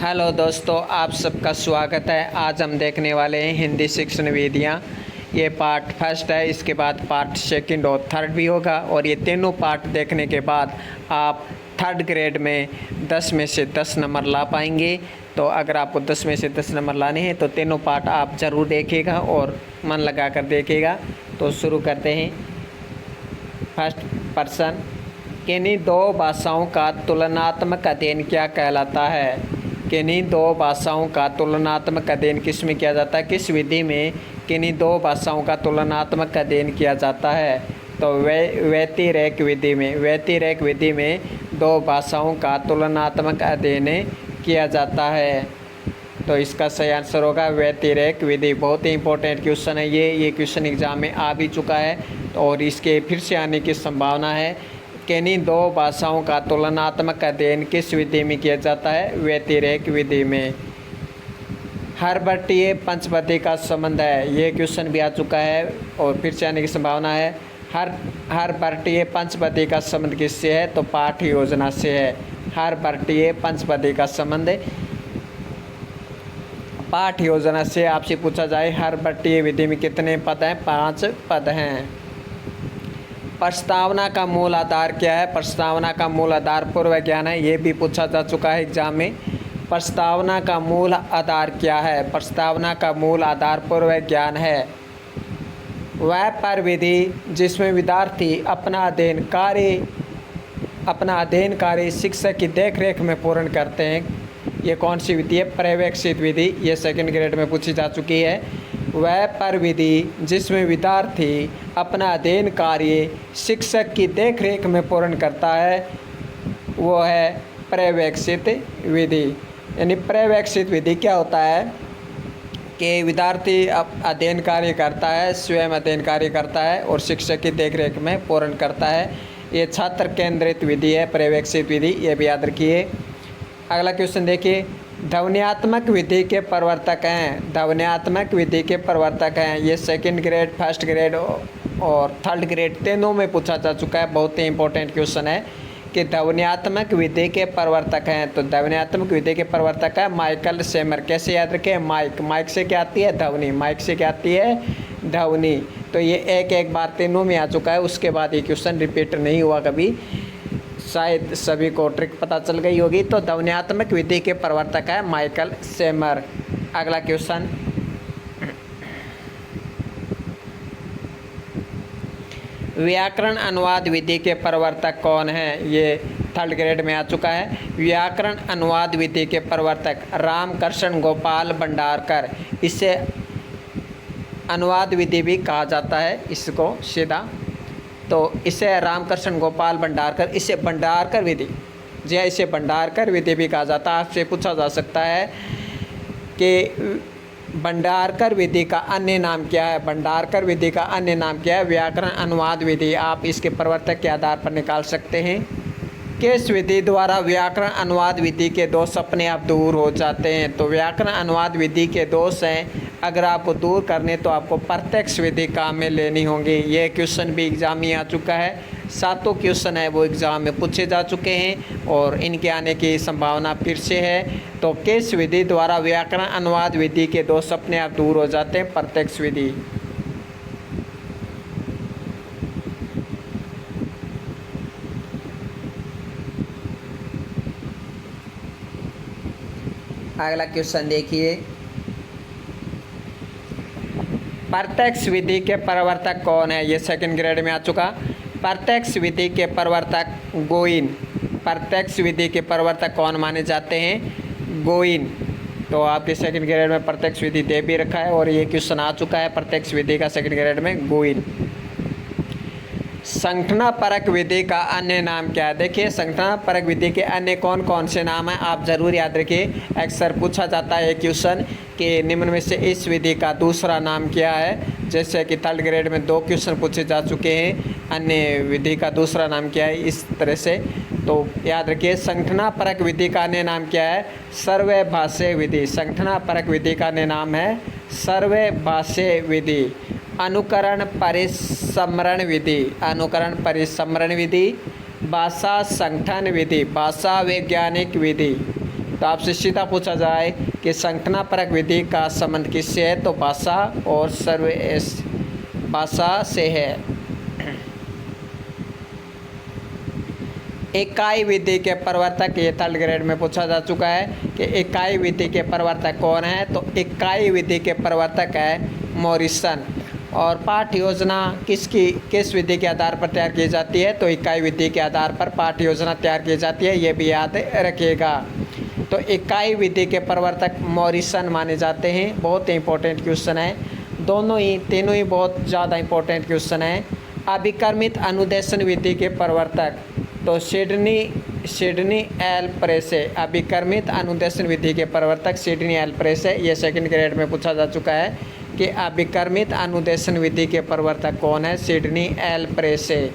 Hello दोस्तों, आप सबका स्वागत है। आज हम देखने वाले हैं हिंदी शिक्षण विधियाँ। ये पार्ट फर्स्ट है, इसके बाद पार्ट सेकंड और थर्ड भी होगा। और ये तीनों पार्ट देखने के बाद आप थर्ड ग्रेड में 10 में से 10 नंबर ला पाएंगे। तो अगर आपको 10 में से 10 नंबर लाने हैं तो तीनों पार्ट आप ज़रूर देखिएगा और मन लगा कर देखिएगा। तो शुरू करते हैं। फर्स्ट पर्सन, किन्हीं दो भाषाओं का तुलनात्मक अध्ययन क्या कहलाता है? किन्हीं दो भाषाओं का तुलनात्मक अध्ययन किस में किया जाता है? किस विधि में किन्हीं दो भाषाओं का तुलनात्मक अध्ययन किया जाता है? तो व्यतिरेक विधि में। व्यतिरेक विधि में दो भाषाओं का तुलनात्मक अध्ययन किया जाता है। तो इसका सही आंसर होगा व्यतिरेक विधि। बहुत ही इंपॉर्टेंट क्वेश्चन है ये क्वेश्चन एग्जाम में आ भी चुका है और इसके फिर से आने की संभावना है। किन्हीं दो भाषाओं का तुलनात्मक अध्ययन किस विधि में किया जाता है? व्यतिरेक विधि में। हरबट्टीय पंचपदी का संबंध है, ये क्वेश्चन भी आ चुका है और फिर से आने की संभावना है। हरबट्टीय पंचपदी का संबंध किससे है? तो पाठ्य योजना से है। हरबट्टीय पंचपदी का संबंध पाठ्य योजना से। आपसे पूछा जाए हरबट्टीय विधि में कितने पद हैं? 5 पद हैं। प्रस्तावना का मूल आधार क्या है? प्रस्तावना का मूल आधार पूर्व ज्ञान है, ये भी पूछा जा चुका है एग्जाम में। प्रस्तावना का मूल आधार क्या है? प्रस्तावना का मूल आधार पूर्व ज्ञान है। वह प्रविधि जिसमें विद्यार्थी अपना अध्ययन कार्य शिक्षक की देखरेख में पूर्ण करते हैं, ये कौन सी विधि है? पर्यवेक्षित विधि। ये सेकंड ग्रेड में पूछी जा चुकी है। वह प्रविधि जिसमें विद्यार्थी अपना अध्ययन कार्य शिक्षक की देखरेख में पूर्ण करता है वो है पर्यवेक्षित विधि। यानी पर्यवेक्षित विधि क्या होता है कि विद्यार्थी अध्ययन कार्य करता है, स्वयं अध्ययन कार्य करता है और शिक्षक की देखरेख में पूर्ण करता है। ये छात्र केंद्रित विधि है पर्यवेक्षित विधि, ये भी याद रखिए। अगला क्वेश्चन देखिए। ध्वन्यात्मक विधि के प्रवर्तक हैं। ध्वन्यात्मक विधि के प्रवर्तक हैं, ये सेकंड ग्रेड, फर्स्ट ग्रेड और थर्ड ग्रेड तीनों में पूछा जा चुका है। बहुत ही इंपॉर्टेंट क्वेश्चन है कि ध्वन्यात्मक विधि के प्रवर्तक हैं। तो ध्वन्यात्मक विधि के प्रवर्तक है माइकल सेमर। कैसे याद रखें? माइक से क्या आती है? ध्वनि। माइक से क्या आती है? ध्वनि। तो ये एक बार तीनों में आ चुका है, उसके बाद ये क्वेश्चन रिपीट नहीं हुआ कभी। शायद सभी को ट्रिक पता चल गई होगी। तो ध्वन्यात्मक विधि के प्रवर्तक है माइकल सेमर। अगला क्वेश्चन, व्याकरण अनुवाद विधि के प्रवर्तक कौन है? ये थर्ड ग्रेड में आ चुका है। व्याकरण अनुवाद विधि के प्रवर्तक रामकृष्ण गोपाल भंडारकर। इसे अनुवाद विधि भी कहा जाता है इसको सीधा। तो इसे रामकृष्ण गोपाल भंडारकर, इसे भंडारकर विधि, जी हाँ, इसे भंडारकर विधि भी कहा जाता है। आपसे पूछा जा सकता है कि भंडारकर विधि का अन्य नाम क्या है? भंडारकर विधि का अन्य नाम क्या है? व्याकरण अनुवाद विधि। आप इसके प्रवर्तक के आधार पर निकाल सकते हैं। किस विधि द्वारा व्याकरण अनुवाद विधि के दोष अपने आप दूर हो जाते हैं? तो व्याकरण अनुवाद विधि के दोष हैं, अगर आपको दूर करने तो आपको प्रत्यक्ष विधि काम में लेनी होंगी। ये क्वेश्चन भी एग्जाम में आ चुका है। 7 क्वेश्चन है वो एग्ज़ाम में पूछे जा चुके हैं और इनके आने की संभावना फिर से है। तो किस विधि द्वारा व्याकरण अनुवाद विधि के दोष अपने आप दूर हो जाते हैं? प्रत्यक्ष विधि। अगला क्वेश्चन देखिए। प्रत्यक्ष विधि के प्रवर्तक कौन है? ये सेकंड ग्रेड में आ चुका। प्रत्यक्ष विधि के प्रवर्तक गोइन। प्रत्यक्ष विधि के प्रवर्तक कौन माने जाते हैं? गोइन। तो आपके सेकंड ग्रेड में प्रत्यक्ष विधि दे भी रखा है और ये क्वेश्चन आ चुका है प्रत्यक्ष विधि का सेकंड ग्रेड में, गोइन। संगठना परक विधि का अन्य नाम क्या है? देखिए, संगठना परक विधि के अन्य कौन कौन से नाम हैं आप ज़रूर याद रखिए। अक्सर पूछा जाता है क्वेश्चन कि निम्न में से इस विधि का दूसरा नाम क्या है? जैसे कि थर्ड ग्रेड में 2 क्वेश्चन पूछे जा चुके हैं, अन्य विधि का दूसरा नाम क्या है, इस तरह से। तो याद रखिए, संगठना परक विधि का अन्य नाम क्या है? सर्वभाषीय विधि। संगठना परक विधि का अन्य नाम है सर्वभाषीय विधि। अनुकरण परिसमरण विधि। अनुकरण परिसमरण विधि। भाषा संगठन विधि। भाषा वैज्ञानिक विधि। तो आपसे सीधा पूछा जाए कि संज्ञापरक विधि का संबंध किससे है, तो भाषा और भाषा से है। इकाई विधि के प्रवर्तक, ये थर्ड ग्रेड में पूछा जा चुका है कि इकाई विधि के प्रवर्तक कौन है, तो इकाई विधि के प्रवर्तक है मॉरिसन। और पाठ योजना किस विधि के आधार पर तैयार की जाती है, तो इकाई विधि के आधार पर पाठ योजना तैयार की जाती है, ये भी याद रखिएगा। तो इकाई विधि के प्रवर्तक मॉरिसन माने जाते हैं। बहुत ही इंपॉर्टेंट क्वेश्चन है, तीनों ही बहुत ज़्यादा इंपॉर्टेंट क्वेश्चन है। अभिक्रमित अनुदेशन विधि के प्रवर्तक, तो सिडनी एल प्रेसे, अभिक्रमित अनुदेशन विधि के प्रवर्तक सिडनी एल प्रेसे, ये सेकंड ग्रेड में पूछा जा चुका है कि अभिक्रमित अनुदेशन विधि के प्रवर्तक कौन है, सिडनी एल प्रेसे।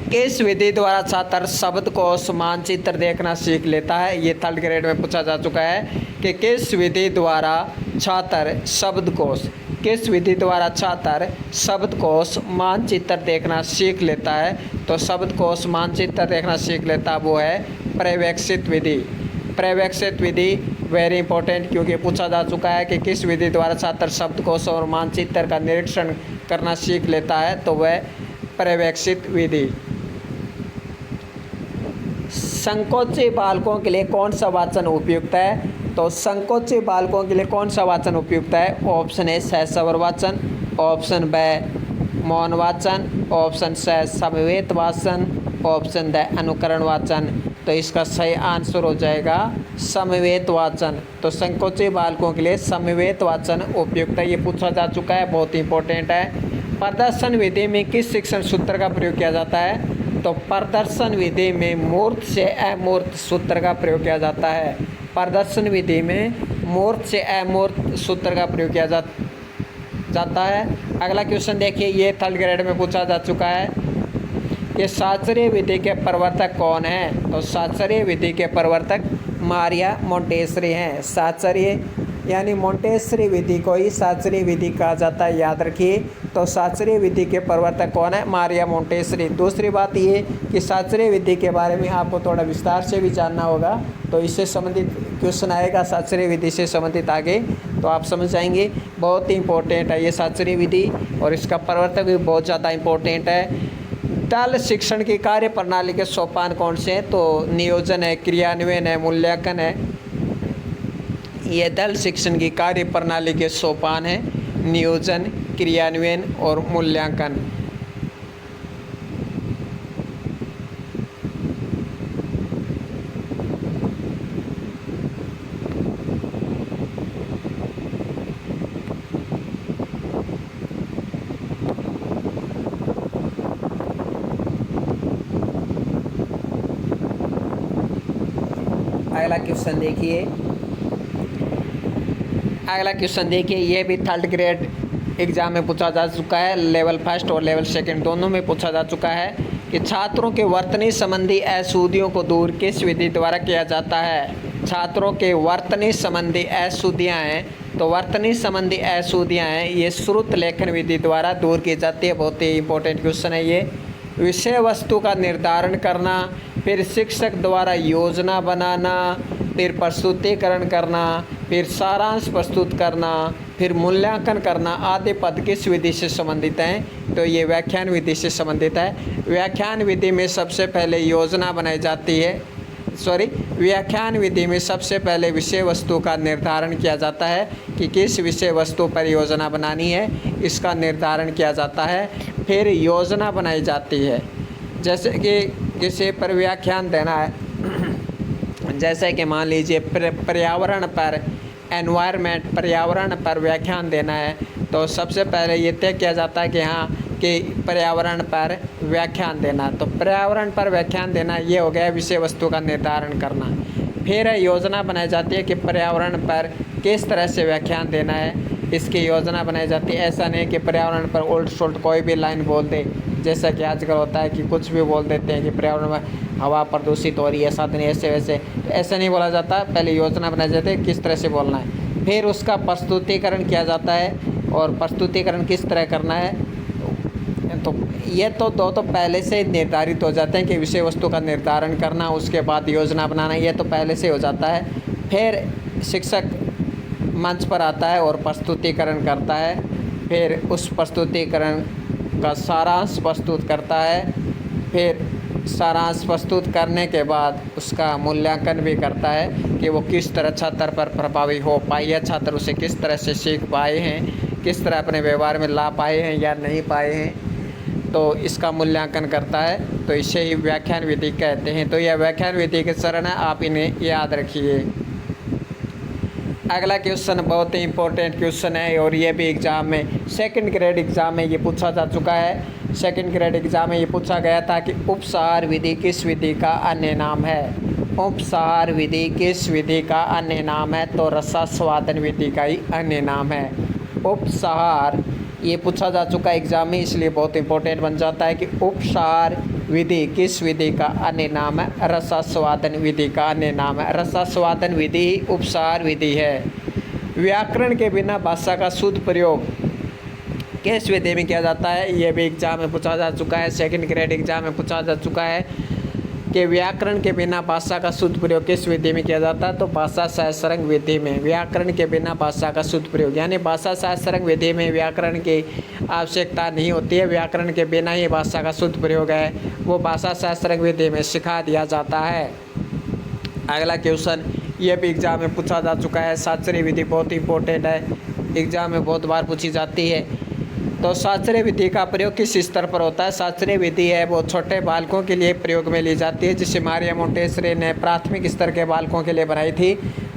किस विधि द्वारा छात्र शब्दकोश मानचित्र देखना सीख लेता है, ये थर्ड ग्रेड में पूछा जा चुका है कि किस विधि द्वारा छात्र शब्दकोश मानचित्र देखना सीख लेता है, तो शब्दकोश मानचित्र देखना सीख लेता वो है पर्यवेक्षित विधि। पर्यवेक्षित विधि वेरी इंपॉर्टेंट, क्योंकि पूछा जा चुका है कि किस विधि द्वारा छात्र शब्दकोश और मानचित्र का निरीक्षण करना सीख लेता है, तो वह पर्यवेक्षित विधि। संकोची बालकों के लिए कौन सा वाचन उपयुक्त है, तो संकोची बालकों के लिए कौन सा वाचन उपयुक्त है, ऑप्शन ए सहस्वर वाचन, ऑप्शन बी मौन वाचन, ऑप्शन सी समवेत वाचन, ऑप्शन डी अनुकरण वाचन। तो इसका सही आंसर हो जाएगा समवेत वाचन। तो संकोची बालकों के लिए समवेत वाचन उपयुक्त है, ये पूछा जा चुका है, बहुत इंपॉर्टेंट है। प्रदर्शन विधि में किस शिक्षण सूत्र का प्रयोग किया जाता है, तो प्रदर्शन विधि में मूर्त से अमूर्त सूत्र का प्रयोग किया जाता है। प्रदर्शन विधि में मूर्त से अमूर्त सूत्र का प्रयोग किया जाता है। अगला क्वेश्चन देखिए, ये थर्ड ग्रेड में पूछा जा चुका है कि शास्त्रीय विधि के प्रवर्तक कौन है, तो शास्त्रीय विधि के प्रवर्तक मारिया मोंटेसरी हैं। शास्त्रीय यानी मोंटेसरी विधि को ही शास्त्रीय विधि कहा जाता है, याद रखिए। तो शास्त्रीय विधि के प्रवर्तक कौन है, मारिया मोंटेसरी। दूसरी बात ये कि शास्त्रीय विधि के बारे में आपको थोड़ा विस्तार से भी जानना होगा, तो इससे संबंधित क्वेश्चन आएगा शास्त्रीय विधि से संबंधित आगे, तो आप समझ जाएंगे। बहुत ही इंपॉर्टेंट है ये शास्त्रीय विधि, और इसका प्रवर्तक भी बहुत ज़्यादा इंपॉर्टेंट है। दल शिक्षण की कार्य प्रणाली के सोपान कौन से हैं, तो नियोजन है, क्रियान्वयन है, मूल्यांकन है। ये दल शिक्षण की कार्य प्रणाली के सोपान है, नियोजन, क्रियान्वयन और मूल्यांकन। अगला क्वेश्चन देखिए, ये भी थर्ड ग्रेड एग्जाम में पूछा जा चुका है, लेवल फर्स्ट और लेवल सेकंड दोनों में पूछा जा चुका है कि छात्रों के वर्तनी संबंधी अशुद्धियों को दूर किस विधि द्वारा किया जाता है। छात्रों के वर्तनी संबंधी अशुद्धियाँ हैं, तो वर्तनी संबंधी अशुद्धियाँ हैं, ये श्रुत लेखन विधि द्वारा दूर की जाती है। बहुत ही इंपॉर्टेंट क्वेश्चन है ये। विषय वस्तु का निर्धारण करना, फिर शिक्षक द्वारा योजना बनाना, फिर प्रस्तुतिकरण करना, फिर सारांश प्रस्तुत करना, फिर मूल्यांकन करना आदि पद किस विधि से संबंधित हैं, तो ये व्याख्यान विधि से संबंधित है। व्याख्यान विधि में सबसे पहले योजना बनाई जाती है, व्याख्यान विधि में सबसे पहले विषय वस्तु का निर्धारण किया जाता है कि किस विषय वस्तु पर योजना बनानी है, इसका निर्धारण किया जाता है। फिर योजना बनाई जाती है, जैसे कि किसी पर व्याख्यान देना है, जैसे कि मान लीजिए पर्यावरण पर, एनवायरनमेंट, पर्यावरण पर व्याख्यान देना है, तो सबसे पहले ये तय किया जाता है कि हाँ कि पर्यावरण पर व्याख्यान देना। तो पर्यावरण पर व्याख्यान देना ये हो गया विषय वस्तु का निर्धारण करना। फिर योजना बनाई जाती है कि पर्यावरण पर किस तरह से व्याख्यान देना है, इसकी योजना बनाई जाती है। ऐसा नहीं कि पर्यावरण पर उल्ट सुल्ट कोई भी लाइन बोल दे, जैसा कि आजकल होता है कि कुछ भी बोल देते हैं कि पर्यावरण में हवा प्रदूषित हो रही है, साथ नहीं ऐसे वैसे, ऐसा नहीं बोला जाता। पहले योजना बनाई जाती है किस तरह से बोलना है, फिर उसका प्रस्तुतिकरण किया जाता है, और प्रस्तुतिकरण किस तरह करना है, तो ये तो दो तो पहले से निर्धारित हो जाते हैं कि विषय वस्तु का निर्धारण करना, उसके बाद योजना बनाना, ये तो पहले से हो जाता है। फिर शिक्षक मंच पर आता है और प्रस्तुतिकरण करता है, फिर उस प्रस्तुतिकरण का सारांश प्रस्तुत करता है, फिर सारांश प्रस्तुत करने के बाद उसका मूल्यांकन भी करता है कि वो किस तरह छात्र पर प्रभावी हो पाए, या छात्र उसे किस तरह से सीख पाए हैं, किस तरह अपने व्यवहार में ला पाए हैं या नहीं पाए हैं, तो इसका मूल्यांकन करता है। तो इसे ही व्याख्यान विधि कहते हैं। तो यह व्याख्यान विधि के चरण है, आप इन्हें याद रखिए। अगला क्वेश्चन बहुत ही इंपॉर्टेंट क्वेश्चन है और ये भी एग्ज़ाम में, सेकंड ग्रेड एग्ज़ाम में ये पूछा जा चुका है। सेकंड ग्रेड एग्ज़ाम में ये पूछा गया था कि उपसार विधि किस विधि का अन्य नाम है। उपसार विधि किस विधि का अन्य नाम है, तो रसास्वादन विधि का ही अन्य नाम है। उपसार ये पूछा जा चुका है एग्ज़ाम में, इसलिए बहुत इंपॉर्टेंट बन जाता है कि उपसार विधि किस विधि का अन्य नाम है। रसास्वादन विधि का अन्य नाम है। रसास्वादन विधि ही उपसार विधि है। व्याकरण के बिना भाषा का शुद्ध प्रयोग किस विधि में किया जाता है, ये भी एग्जाम में पूछा जा चुका है। सेकंड ग्रेड एग्जाम में पूछा जा चुका है कि व्याकरण के बिना भाषा का शुद्ध प्रयोग किस विधि में किया जाता है, तो भाषा सहस्त्रंग विधि में। व्याकरण के बिना भाषा का शुद्ध प्रयोग, यानी भाषा सहस्त्रंग विधि में व्याकरण की आवश्यकता नहीं होती है। व्याकरण के बिना ही भाषा का शुद्ध प्रयोग है, वो भाषा सहस्त्रंग विधि में सिखा दिया जाता है। अगला क्वेश्चन ये भी एग्जाम में पूछा जा चुका है। शास्त्रीय विधि बहुत इंपॉर्टेंट है, एग्जाम में बहुत बार पूछी जाती है। तो शास्त्रीय विधि का प्रयोग किस स्तर पर होता है। शास्त्रीय विधि है वो छोटे बालकों के लिए प्रयोग में ली जाती है, जिसे मारिया मोंटेसरी ने प्राथमिक स्तर के बालकों के लिए बनाई थी।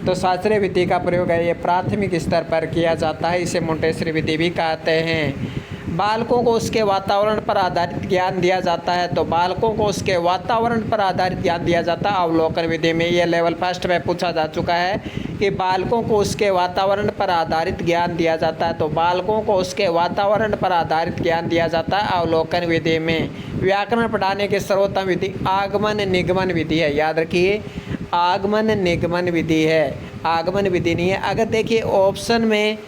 तो शास्त्रीय विधि का प्रयोग है ये प्राथमिक स्तर पर किया जाता है, इसे मोंटेसरी विधि भी कहते हैं। बालकों को उसके वातावरण पर आधारित ज्ञान दिया जाता है, तो बालकों को उसके वातावरण पर आधारित ज्ञान दिया जाता है अवलोकन विधि में। ये लेवल फर्स्ट में पूछा जा चुका है कि बालकों को उसके वातावरण पर आधारित ज्ञान दिया जाता है, तो बालकों को उसके वातावरण पर आधारित ज्ञान दिया जाता है अवलोकन विधि में। व्याकरण पढ़ाने के सर्वोत्तम विधि आगमन निगमन विधि है, याद रखिए आगमन निगमन विधि है, आगमन विधि नहीं है। अगर देखिए ऑप्शन में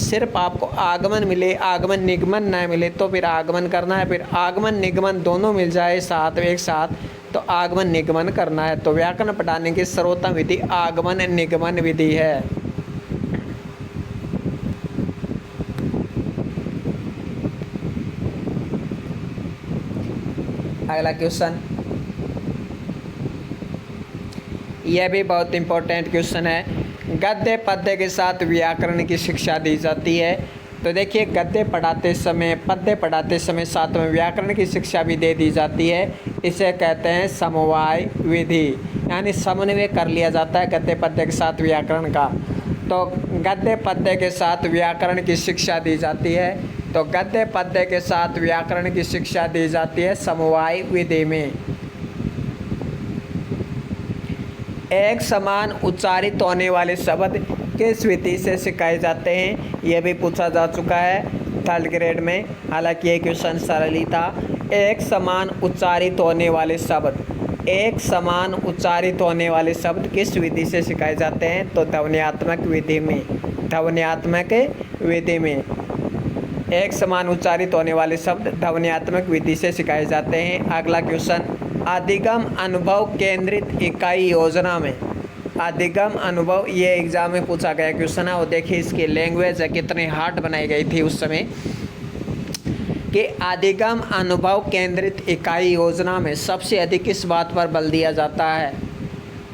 सिर्फ आपको आगमन मिले, आगमन निगमन ना मिले, तो फिर आगमन करना है, फिर आगमन निगमन दोनों मिल जाए साथ एक साथ तो आगमन निगमन करना है। तो व्याकरण पढ़ाने की सर्वोत्तम विधि आगमन निगमन विधि है। अगला क्वेश्चन यह भी बहुत इंपॉर्टेंट क्वेश्चन है। गद्य पद्य के साथ व्याकरण की शिक्षा दी जाती है। तो देखिए गद्य पढ़ाते समय, पद्य पढ़ाते समय साथ में व्याकरण की शिक्षा भी दे दी जाती है। इसे कहते हैं समवाय विधि, यानी समन्वय कर लिया जाता है गद्य पद्य के साथ व्याकरण का। तो गद्य पद्य के साथ व्याकरण की शिक्षा दी जाती है, तो गद्य पद्य के साथ व्याकरण की शिक्षा दी जाती है समवाय विधि में। एक समान उच्चारित होने वाले शब्द किस विधि से सिखाए जाते हैं, यह भी पूछा जा चुका है थर्ड ग्रेड में। हालांकि ये क्वेश्चन सरल ही था। एक समान उच्चारित होने वाले शब्द, एक समान उच्चारित होने वाले शब्द किस विधि से सिखाए जाते हैं, तो ध्वन्यात्मक विधि में। ध्वन्यात्मक विधि में एक समान उच्चारित होने वाले शब्द ध्वन्यात्मक विधि से सिखाए जाते हैं। अगला क्वेश्चन अधिगम अनुभव केंद्रित इकाई योजना में। अधिगम अनुभव ये एग्जाम में पूछा गया क्वेश्चन है, और देखिए इसकी लैंग्वेज है कितनी हार्ड बनाई गई थी उस समय कि अधिगम अनुभव केंद्रित इकाई योजना में सबसे अधिक किस बात पर बल दिया जाता है।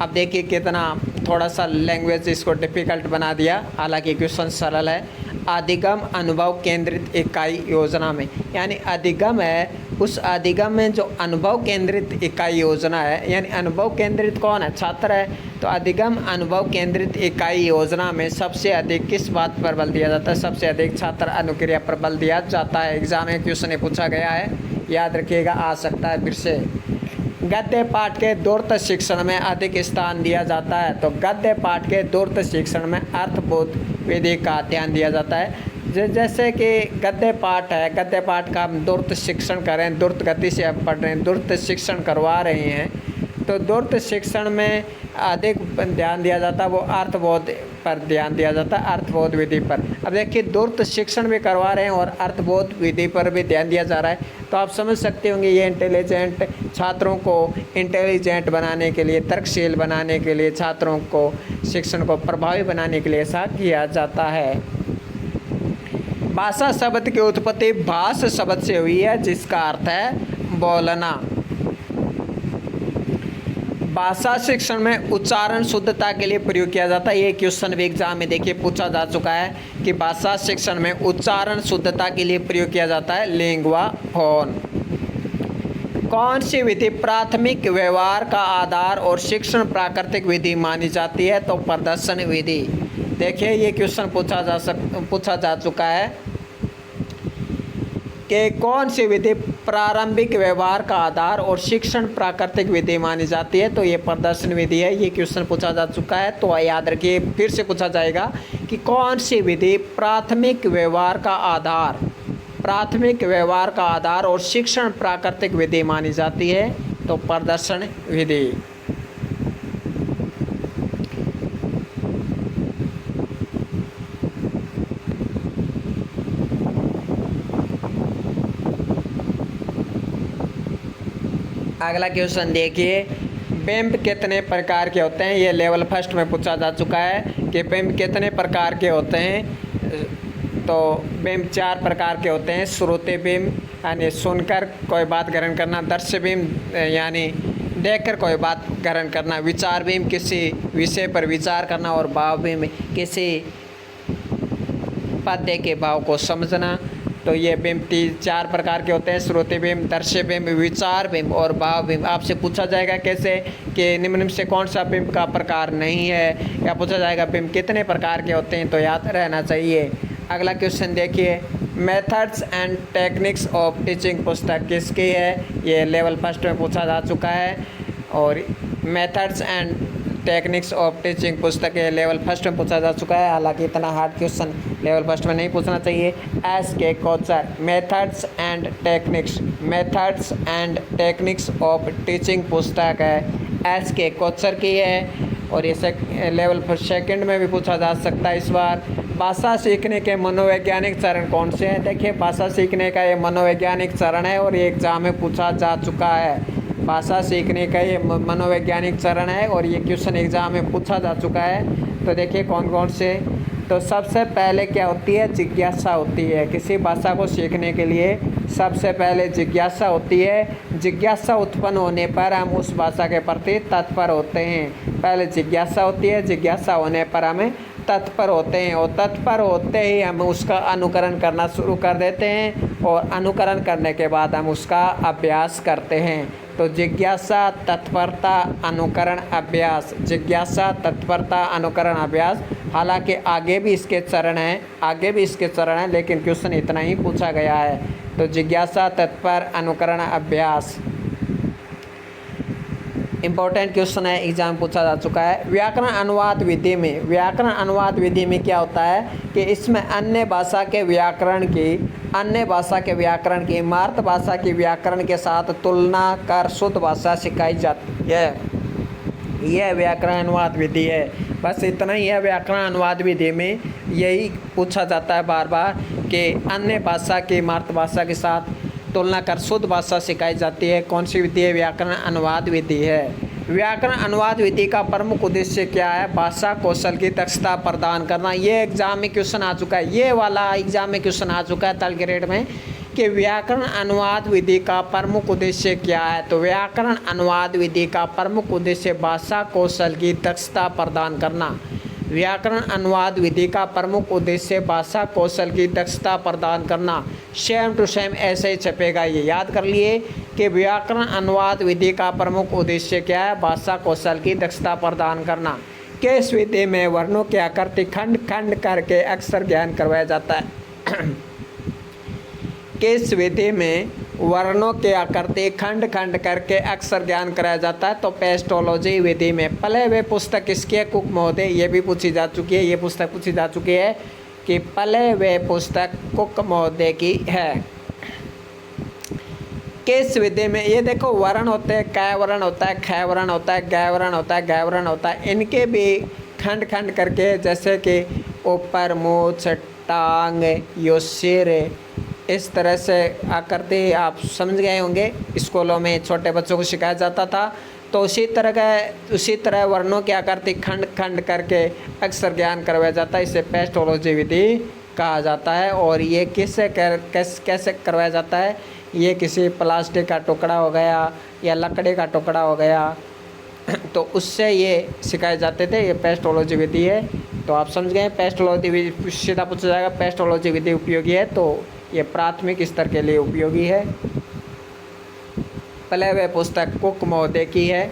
अब देखिए कितना थोड़ा सा लैंग्वेज इसको डिफ़िकल्ट बना दिया, हालांकि क्वेश्चन सरल है। अधिगम अनुभव केंद्रित इकाई योजना में, यानी अधिगम है, उस अधिगम में जो अनुभव केंद्रित इकाई योजना है, यानी अनुभव केंद्रित कौन है, छात्र है। तो अधिगम अनुभव केंद्रित इकाई योजना में सबसे अधिक किस बात पर बल दिया जाता है, सबसे अधिक छात्र अनुक्रिया पर बल दिया जाता है। एग्जाम में क्वेश्चन पूछा गया है, याद रखिएगा, आ सकता है फिर से। गद्य पाठ के दूरस्थ शिक्षण में अधिक स्थान दिया जाता है, तो गद्य पाठ के दूरस्थ शिक्षण में अर्थबोध विधि का ध्यान दिया जाता है। जैसे कि गद्य पाठ है, गद्य पाठ का हम दूरस्थ शिक्षण कर रहे हैं, द्रुत गति से हम पढ़ रहे हैं, दूरस्थ शिक्षण करवा रहे हैं, तो दूरस्थ शिक्षण में अधिक ध्यान दिया जाता है वो अर्थबोध पर ध्यान दिया जाता है, अर्थबोध विधि पर। अब देखिए दूरस्थ शिक्षण भी करवा रहे हैं और अर्थबोध विधि पर भी ध्यान दिया जा रहा है, तो आप समझ सकते होंगे ये इंटेलिजेंट छात्रों को इंटेलिजेंट बनाने के लिए, तर्कशील बनाने के लिए, छात्रों को शिक्षण को प्रभावी बनाने के लिए ऐसा किया जाता है। भाषा शब्द की उत्पत्ति भाष शब्द से हुई है जिसका अर्थ है बोलना। भाषा शिक्षण में उच्चारण शुद्धता के लिए प्रयोग किया जाता है। ये क्वेश्चन भी एग्जाम में देखिए पूछा जा चुका है कि भाषा शिक्षण में उच्चारण शुद्धता के लिए प्रयोग किया जाता है लिंगुआ फोन। कौन सी विधि प्राथमिक व्यवहार का आधार और शिक्षण प्राकृतिक विधि मानी जाती है? तो प्रदर्शन विधि। देखिए ये क्वेश्चन पूछा जा चुका है कि कौन सी विधि प्रारंभिक व्यवहार का आधार और शिक्षण प्राकृतिक विधि मानी जाती है? तो ये प्रदर्शन विधि है। ये क्वेश्चन पूछा जा चुका है, तो याद रखिए फिर से पूछा जाएगा कि कौन सी विधि प्राथमिक व्यवहार का आधार और शिक्षण प्राकृतिक विधि मानी जाती है? तो प्रदर्शन विधि। अगला क्वेश्चन देखिए, बिंब कितने प्रकार के होते हैं? ये लेवल फर्स्ट में पूछा जा चुका है कि बिंब कितने प्रकार के होते हैं। तो बिंब 4 प्रकार के होते हैं। श्रुति बिंब यानी सुनकर कोई बात ग्रहण करना, दृश्य बिंब यानी देखकर कोई बात ग्रहण करना, विचार बिंब किसी विषय पर विचार करना, और भाव बिंब किसी पद्य के भाव को समझना। तो ये बिंब 4 प्रकार के होते हैं, श्रुति बिंब, दृश्य बिंब, विचार बिंब और भाव बिंब। आपसे पूछा जाएगा कैसे कि निम्न में से कौन सा बिंब का प्रकार नहीं है, या पूछा जाएगा बिंब कितने प्रकार के होते हैं, तो याद रहना चाहिए। अगला क्वेश्चन देखिए, methods and techniques of teaching पुस्तक किसकी है? ये लेवल फर्स्ट में पूछा जा चुका है। और methods and techniques of teaching पुस्तक है लेवल फर्स्ट में पूछा जा चुका है, हालांकि इतना हार्ड क्वेश्चन लेवल फर्स्ट में नहीं पूछना चाहिए। S K Kochar, methods and techniques of teaching पुस्तक है, एस के कोचर की है। और ये लेवल सेकंड में भी पूछा जा सकता है इस बार। भाषा सीखने के मनोवैज्ञानिक चरण कौन से हैं? देखिए भाषा सीखने का ये मनोवैज्ञानिक चरण है और ये एग्जाम में पूछा जा चुका है। भाषा सीखने का ये मनोवैज्ञानिक चरण है और ये क्वेश्चन एग्जाम में पूछा जा चुका है। तो देखिए कौन कौन से। तो सबसे पहले क्या होती है? जिज्ञासा होती है। किसी भाषा को सीखने के लिए सबसे पहले जिज्ञासा होती है। जिज्ञासा उत्पन्न होने पर हम उस भाषा के प्रति तत्पर होते हैं। पहले जिज्ञासा होती है, जिज्ञासा होने पर हमें तत्पर होते हैं, और तत्पर होते ही हम उसका अनुकरण करना शुरू कर देते हैं, और अनुकरण करने के बाद हम उसका अभ्यास करते हैं। तो जिज्ञासा, तत्परता, अनुकरण, अभ्यास। जिज्ञासा, तत्परता, अनुकरण, अभ्यास। हालांकि आगे भी इसके चरण हैं, लेकिन क्वेश्चन इतना ही पूछा गया है। तो जिज्ञासा, तत्पर, अनुकरण, अभ्यास इम्पोर्टेंट क्वेश्चन है, एग्जाम पूछा जा चुका है। व्याकरण अनुवाद विधि में क्या होता है कि इसमें अन्य भाषा के व्याकरण की मातृभाषा की व्याकरण के साथ तुलना कर शुद्ध भाषा सिखाई जाती है। यह व्याकरण अनुवाद विधि है। बस इतना ही है। व्याकरण अनुवाद विधि में यही पूछा जाता है बार बार कि अन्य भाषा की मातृभाषा के साथ तुलना कर शुद्ध भाषा सिखाई जाती है। कौन सी विधि है? व्याकरण अनुवाद विधि है। व्याकरण अनुवाद विधि का प्रमुख उद्देश्य क्या है? भाषा कौशल की दक्षता प्रदान करना। ये एग्जाम में क्वेश्चन आ चुका है, ये वाला एग्जाम में क्वेश्चन आ चुका है थर्ड ग्रेड में कि व्याकरण अनुवाद विधि का प्रमुख उद्देश्य क्या है। तो व्याकरण अनुवाद विधि का प्रमुख उद्देश्य भाषा कौशल की दक्षता प्रदान करना। व्याकरण अनुवाद विधि का प्रमुख उद्देश्य भाषा कौशल की दक्षता प्रदान करना। सेम टू सेम ऐसे ही छपेगा, ये याद कर लिए कि व्याकरण अनुवाद विधि का प्रमुख उद्देश्य क्या है? भाषा कौशल की दक्षता प्रदान करना। किस विधि में वर्णों की आकृति खंड खंड करके अक्षर ज्ञान करवाया जाता है? किस विधि में वर्णों के आकृति खंड खंड करके अक्षर ज्ञान कराया जाता है? तो पेस्टोलॉजी विधि में। पहले वे पुस्तक किसकी है? कुक महोदय। ये भी पूछी जा चुकी है, ये पुस्तक पूछी जा चुकी है कि पहले वे पुस्तक कुक महोदय की है। किस विधि में, ये देखो वर्ण होते हैं, कै वर्ण होता है, ख वर्ण होता है, ग वर्ण होता है, ग वर्ण होता है, इनके भी खंड खंड करके, जैसे कि ऊपर, मूछ, टांग, यो सिर, इस तरह से आकृति आप समझ गए होंगे, स्कूलों में छोटे बच्चों को सिखाया जाता था। तो उसी तरह वर्णों की आकृति खंड खंड करके अक्षर ज्ञान करवाया जाता है, इसे पेस्टोलॉजी विधि कहा जाता है। और ये कैसे करवाया जाता है, ये किसी प्लास्टिक का टुकड़ा हो गया या लकड़ी का टुकड़ा हो गया तो उससे ये सिखाए जाते थे, ये पेस्टोलॉजी विधि है। तो आप समझ गए, पेस्टोलॉजी विधि सीधा पूछा जाएगा, पेस्टोलॉजी विधि उपयोगी है, तो ये प्राथमिक स्तर के लिए उपयोगी है। प्लेवे पुस्तक कुक महोदय की है।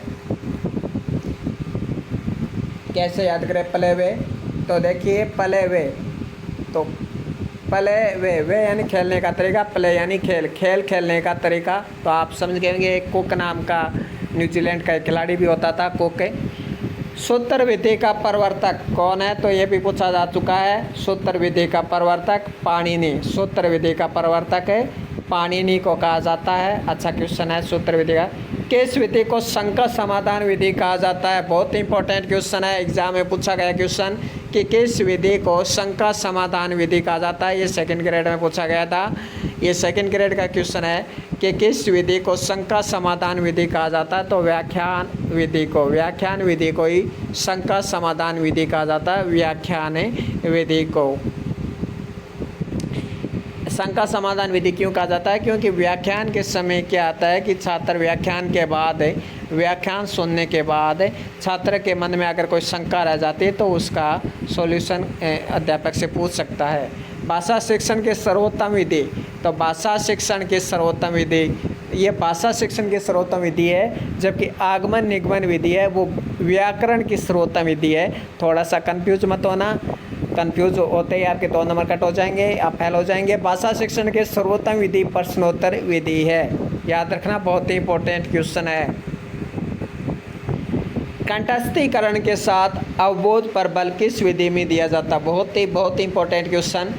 कैसे याद करें प्लेवे, तो देखिए प्लेवे, तो प्ले वे यानी खेलने का तरीका, प्ले यानी खेल, खेल खेलने का तरीका। तो आप समझ गए होंगे, कुक नाम का न्यूजीलैंड का एक खिलाड़ी भी होता था, कुक। सूत्र विधि का प्रवर्तक कौन है, तो ये भी पूछा जा चुका है। सूत्र विधि का प्रवर्तक पाणिनि, सूत्र विधि का प्रवर्तक है पाणिनि को कहा जाता है। अच्छा क्वेश्चन है सूत्र विधि का। किस विधि को संकट समाधान विधि कहा जाता है, बहुत इंपॉर्टेंट क्वेश्चन है, एग्जाम में पूछा गया क्वेश्चन कि किस विधि को संकट समाधान विधि कहा जाता है। ये सेकंड ग्रेड में पूछा गया था, ये सेकंड ग्रेड का क्वेश्चन है कि किस विधि को संकट समाधान विधि कहा जाता है। तो व्याख्यान विधि को ही संकट समाधान विधि कहा जाता है। व्याख्यान विधि को संकट समाधान विधि क्यों कहा जाता है, क्योंकि व्याख्यान के समय क्या आता है कि छात्र व्याख्यान के बाद, व्याख्यान सुनने के बाद छात्र के मन में अगर कोई शंका रह जाती है तो उसका सॉल्यूशन अध्यापक से पूछ सकता है। भाषा शिक्षण के सर्वोत्तम विधि, तो भाषा शिक्षण की सर्वोत्तम विधि, ये भाषा शिक्षण की सर्वोत्तम विधि है, जबकि आगमन निगमन विधि है वो व्याकरण की सर्वोत्तम विधि है। थोड़ा सा कंफ्यूज मत होना, कंफ्यूज होते ही आपके 2 नंबर कट हो जाएंगे, आप फेल हो जाएंगे। भाषा शिक्षण के सर्वोत्तम विधि प्रश्नोत्तर विधि है, याद रखना, बहुत ही इंपॉर्टेंट क्वेश्चन है। कंठस्थीकरण के साथ अवबोध पर बल किस विधि में दिया जाता, बहुत ही इंपॉर्टेंट क्वेश्चन,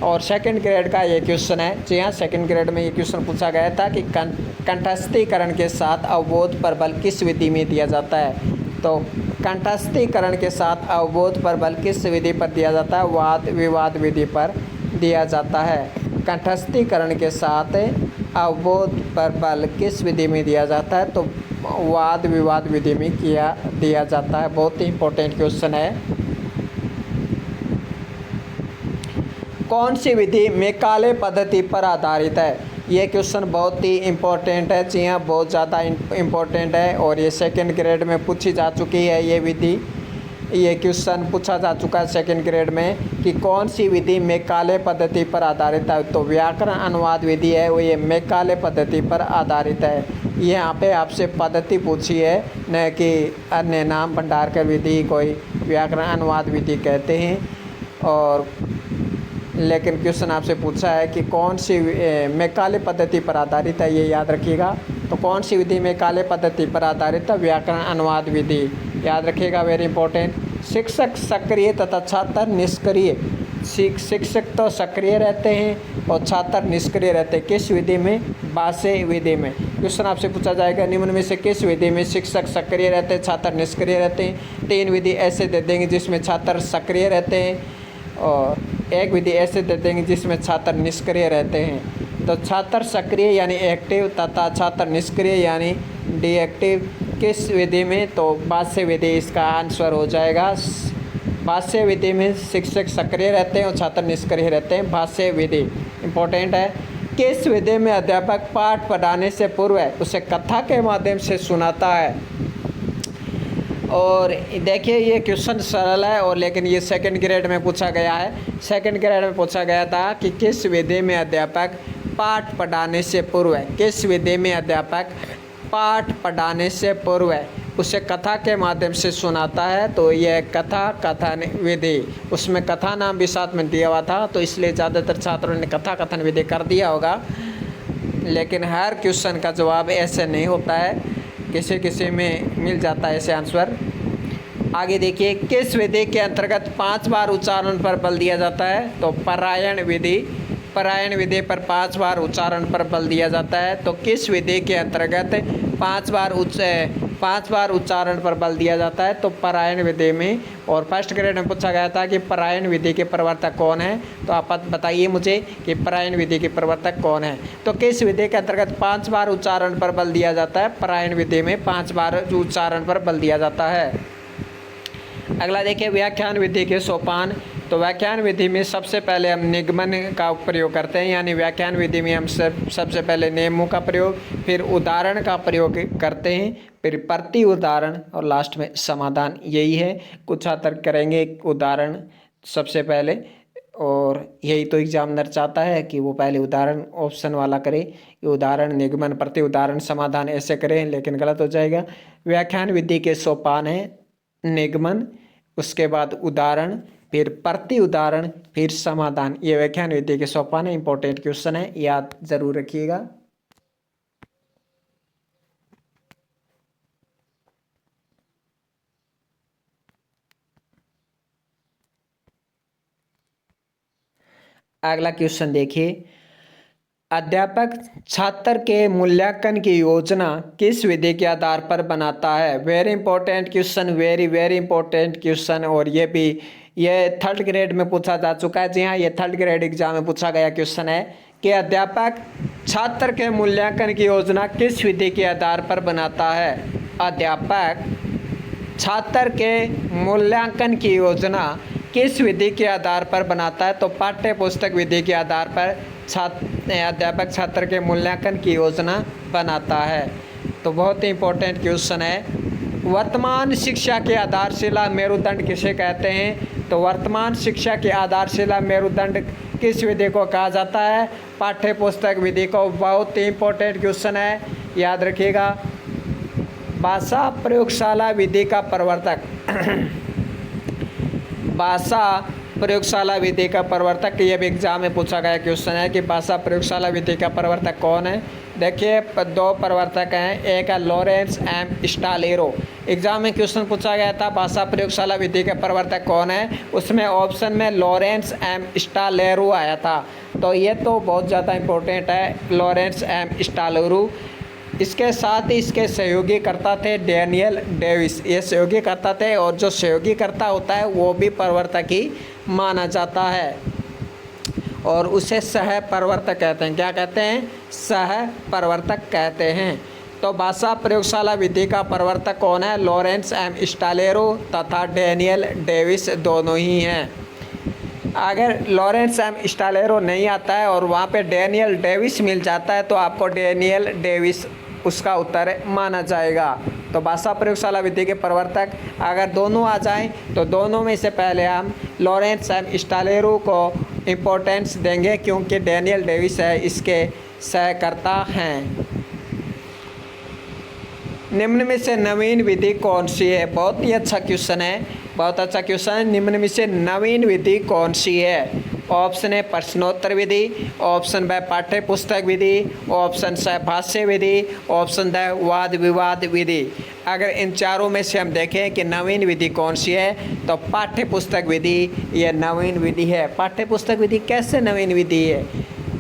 और सेकंड ग्रेड का ये क्वेश्चन है। जी हाँ, सेकंड ग्रेड में ये क्वेश्चन पूछा गया था कि कंठस्थीकरण के साथ अवबोध पर बल किस विधि में दिया जाता है। तो कंठस्थीकरण के साथ अवबोध पर बल किस विधि पर दिया जाता है, वाद विवाद विधि पर दिया जाता है। कंठस्थीकरण के साथ अवबोध पर बल किस विधि में दिया जाता है, तो वाद विवाद विधि में दिया जाता है। बहुत ही इंपॉर्टेंट क्वेश्चन है। कौन सी विधि मैकाले पद्धति पर आधारित है, ये क्वेश्चन बहुत ही इम्पोर्टेंट है। जी हाँ, बहुत ज़्यादा इम्पोर्टेंट है, और ये सेकंड ग्रेड में पूछी जा चुकी है। ये विधि, ये क्वेश्चन पूछा जा चुका है सेकंड ग्रेड में कि कौन सी विधि मैकाले पद्धति पर आधारित है। तो व्याकरण अनुवाद विधि है वो, ये मैकाले पद्धति पर आधारित है। यहाँ पे आपसे पद्धति पूछी है, न कि अन्य नाम भंडारकर विधि कोई व्याकरण अनुवाद विधि कहते हैं। और लेकिन क्वेश्चन आपसे पूछा है कि कौन सी मैकाले पद्धति पर आधारित है, ये याद रखिएगा। तो कौन सी विधि मैकाले पद्धति पर आधारित है, व्याकरण अनुवाद विधि, याद रखिएगा, वेरी इंपॉर्टेंट। शिक्षक सक्रिय तथा छात्र निष्क्रिय, शिक्षक तो सक्रिय रहते हैं और छात्र निष्क्रिय रहते हैं, किस विधि में, भाष्य विधि में। क्वेश्चन आपसे पूछा जाएगा निम्न में से किस विधि में शिक्षक सक्रिय रहते हैं, छात्र निष्क्रिय रहते हैं। 3 विधि ऐसे दे देंगे जिसमें छात्र सक्रिय रहते हैं, और 1 विधि ऐसे दे देंगे जिसमें छात्र निष्क्रिय रहते हैं। तो छात्र सक्रिय यानी एक्टिव तथा छात्र निष्क्रिय यानी डीएक्टिव किस विधि में, तो भाष्य विधि इसका आंसर हो जाएगा। भाष्य विधि में शिक्षक सक्रिय रहते हैं और छात्र निष्क्रिय रहते हैं, भाष्य विधि इंपॉर्टेंट है। किस विधि में अध्यापक पाठ पढ़ाने से पूर्व उसे कथा के माध्यम से सुनाता है। और देखिए ये क्वेश्चन सरल है, और लेकिन ये सेकंड ग्रेड में पूछा गया है। सेकंड ग्रेड में पूछा गया था कि किस विधि में अध्यापक पाठ पढ़ाने से पूर्व, किस विधि में अध्यापक पाठ पढ़ाने से पूर्व उसे कथा के माध्यम से सुनाता है। तो यह कथन विधि, उसमें कथा नाम भी साथ में दिया हुआ था, तो इसलिए ज़्यादातर छात्रों ने कथन विधि कर दिया होगा। लेकिन हर क्वेश्चन का जवाब ऐसे नहीं होता है, किसी किसी में मिल जाता है ऐसे आंसर। आगे देखिए, किस विधि के अंतर्गत 5 बार उच्चारण पर बल दिया जाता है, तो परायण विधि परायण विधि पर 5 बार उच्चारण पर बल दिया जाता है। तो किस विधि के अंतर्गत 5 बार उच्चारण पर बल दिया जाता है? तो परायण विधि में। और फर्स्ट ग्रेड में पूछा गया था कि परायण विधि के प्रवर्तक कौन है? तो आप बताइए मुझे कि परायण विधि के प्रवर्तक कौन है। तो किस विधि के अंतर्गत 5 बार उच्चारण पर बल दिया जाता है? परायण विधि में 5 बार उच्चारण पर बल दिया जाता है। अगला देखिए व्याख्यान विधि के सोपान। तो व्याख्यान विधि में सबसे पहले हम निगमन का प्रयोग करते हैं, यानी व्याख्यान विधि में हम सबसे पहले नियमों का प्रयोग, फिर उदाहरण का प्रयोग करते हैं, फिर प्रति उदाहरण और लास्ट में समाधान। यही है, कुछ तर्क करेंगे उदाहरण सबसे पहले, और यही तो एग्जामिनर चाहता है कि वो पहले उदाहरण ऑप्शन वाला करे, उदाहरण निगमन प्रति उदाहरण समाधान ऐसे करें, लेकिन गलत हो जाएगा। व्याख्यान विधि के सोपान है निगमन, उसके बाद उदाहरण, फिर प्रति उदाहरण, फिर समाधान। ये व्याख्यान विधि के सोपान है। इंपॉर्टेंट क्वेश्चन है, याद जरूर रखिएगा। अगला क्वेश्चन देखिए, अध्यापक छात्र के मूल्यांकन की योजना किस विधि के आधार पर बनाता है? Very important question, very very important question. और ये 3rd ग्रेड में पूछा जा चुका है। जी हाँ, ये 3rd ग्रेड एग्जाम में पूछा गया क्वेश्चन है कि अध्यापक छात्र के मूल्यांकन की योजना किस विधि के आधार पर बनाता है? अध्यापक छात्र के मूल्यांकन की योजना किस विधि के आधार पर बनाता है? तो पाठ्य पुस्तक विधि के आधार पर अध्यापक छात्र के मूल्यांकन की योजना बनाता है। तो बहुत ही इंपॉर्टेंट क्वेश्चन है। वर्तमान शिक्षा के आधारशिला मेरुदंड किसे कहते हैं? तो वर्तमान शिक्षा के आधारशिला मेरुदंड किस विधि को कहा जाता है? पाठ्य पुस्तक विधि को। बहुत ही इंपॉर्टेंट क्वेश्चन है, याद रखिएगा। भाषा प्रयोगशाला विधि का प्रवर्तक भाषा प्रयोगशाला विधि का प्रवर्तक, ये भी एग्जाम में पूछा गया क्वेश्चन है कि भाषा प्रयोगशाला विधि का प्रवर्तक कौन है? देखिए 2 प्रवर्तक हैं, एक है लॉरेंस एम स्टालेरो। एग्जाम में क्वेश्चन पूछा गया था भाषा प्रयोगशाला विधि का प्रवर्तक कौन है, उसमें ऑप्शन में लॉरेंस एम स्टालेरो आया था। तो ये तो बहुत ज़्यादा इम्पोर्टेंट है, लॉरेंस एम स्टालेरो। इसके साथ ही इसके सहयोगी करता थे डैनियल डेविस, ये सहयोगी करता थे, और जो सहयोगी करता होता है वो भी प्रवर्तक ही माना जाता है, और उसे सह प्रवर्तक कहते हैं। क्या कहते हैं? सह प्रवर्तक कहते हैं। तो भाषा प्रयोगशाला विधि का प्रवर्तक कौन है? लॉरेंस एम स्टालेरो तथा डैनियल डेविस, दोनों ही हैं। अगर लॉरेंस एम स्टालेरो नहीं आता है और वहाँ पे डैनियल डेविस मिल जाता है, तो आपको डैनियल डेविस उसका उत्तर माना जाएगा। तो भाषा प्रयोगशाला विधि के प्रवर्तक अगर दोनों आ जाएं, तो दोनों में से पहले हम लॉरेंस एम स्टालेरो को इम्पोर्टेंस देंगे, क्योंकि डैनियल डेविस है इसके सहकर्ता हैं। निम्न में से नवीन विधि कौन सी है? बहुत ही अच्छा क्वेश्चन है, बहुत अच्छा क्वेश्चन है। निम्न में से नवीन विधि कौन सी है? ऑप्शन है प्रश्नोत्तर विधि, ऑप्शन ब पाठ्य पुस्तक विधि, ऑप्शन स भाष्य विधि, ऑप्शन द वाद विवाद विधि। अगर इन चारों में से हम देखें कि नवीन विधि कौन सी है, तो पाठ्य पुस्तक विधि ये नवीन विधि है। पाठ्य पुस्तक विधि कैसे नवीन विधि है?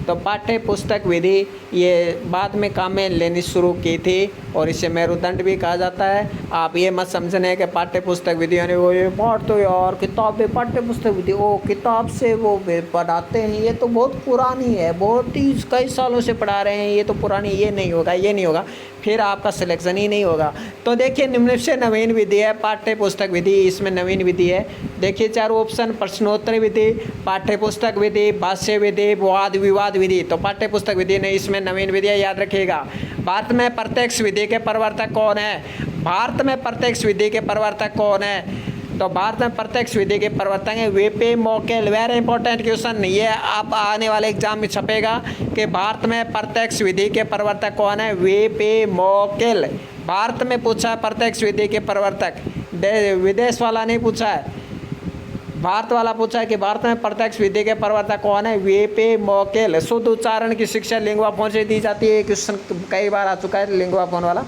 तो पाठ्य पुस्तक विधि ये बाद में काम में लेनी शुरू की थी, और इसे मेरुदंड भी कहा जाता है। आप ये मत समझने कि पाठ्य पुस्तक विधि यानी वो ये पढ़ तो यार किताब में पाठ्य पुस्तक विधि वो किताब से वो पढ़ाते हैं, ये तो बहुत पुरानी है, बहुत ही कई सालों से पढ़ा रहे हैं, ये तो पुरानी, ये नहीं होगा, ये नहीं होगा, फिर आपका सिलेक्शन ही नहीं होगा। तो देखिए निम्न से नवीन विधि है पाठ्य पुस्तक विधि, इसमें नवीन विधि है। देखिए 4 ऑप्शन, प्रश्नोत्तर विधि, पाठ्य पुस्तक विधि, भाष्य विधि, वाद विवाद विधि। तो पाठ्य पुस्तक विधि नहीं, इसमें नवीन विधि है, याद रखिएगा। भारत में प्रत्यक्ष विधि के प्रवर्तक कौन है? भारत में प्रत्यक्ष विधि के प्रवर्तक कौन है? तो भारत में प्रत्यक्ष विधि के प्रवर्तक हैं वीपी मोकेल। वेरी इंपॉर्टेंट क्वेश्चन, ये आप आने वाले एग्जाम में छपेगा कि भारत में प्रत्यक्ष विधि के प्रवर्तक कौन है? वीपी मोकेल। भारत में पूछा है प्रत्यक्ष विधि के प्रवर्तक, विदेश वाला नहीं पूछा है, भारत वाला पूछा है कि भारत में प्रत्यक्ष विधि के प्रवर्तक कौन है? वीपी मोकेल। शुद्ध उच्चारण की शिक्षा लिंगुआ फोन से दी जाती है, क्वेश्चन कई बार आ चुका है लिंगुआ फोन वाला।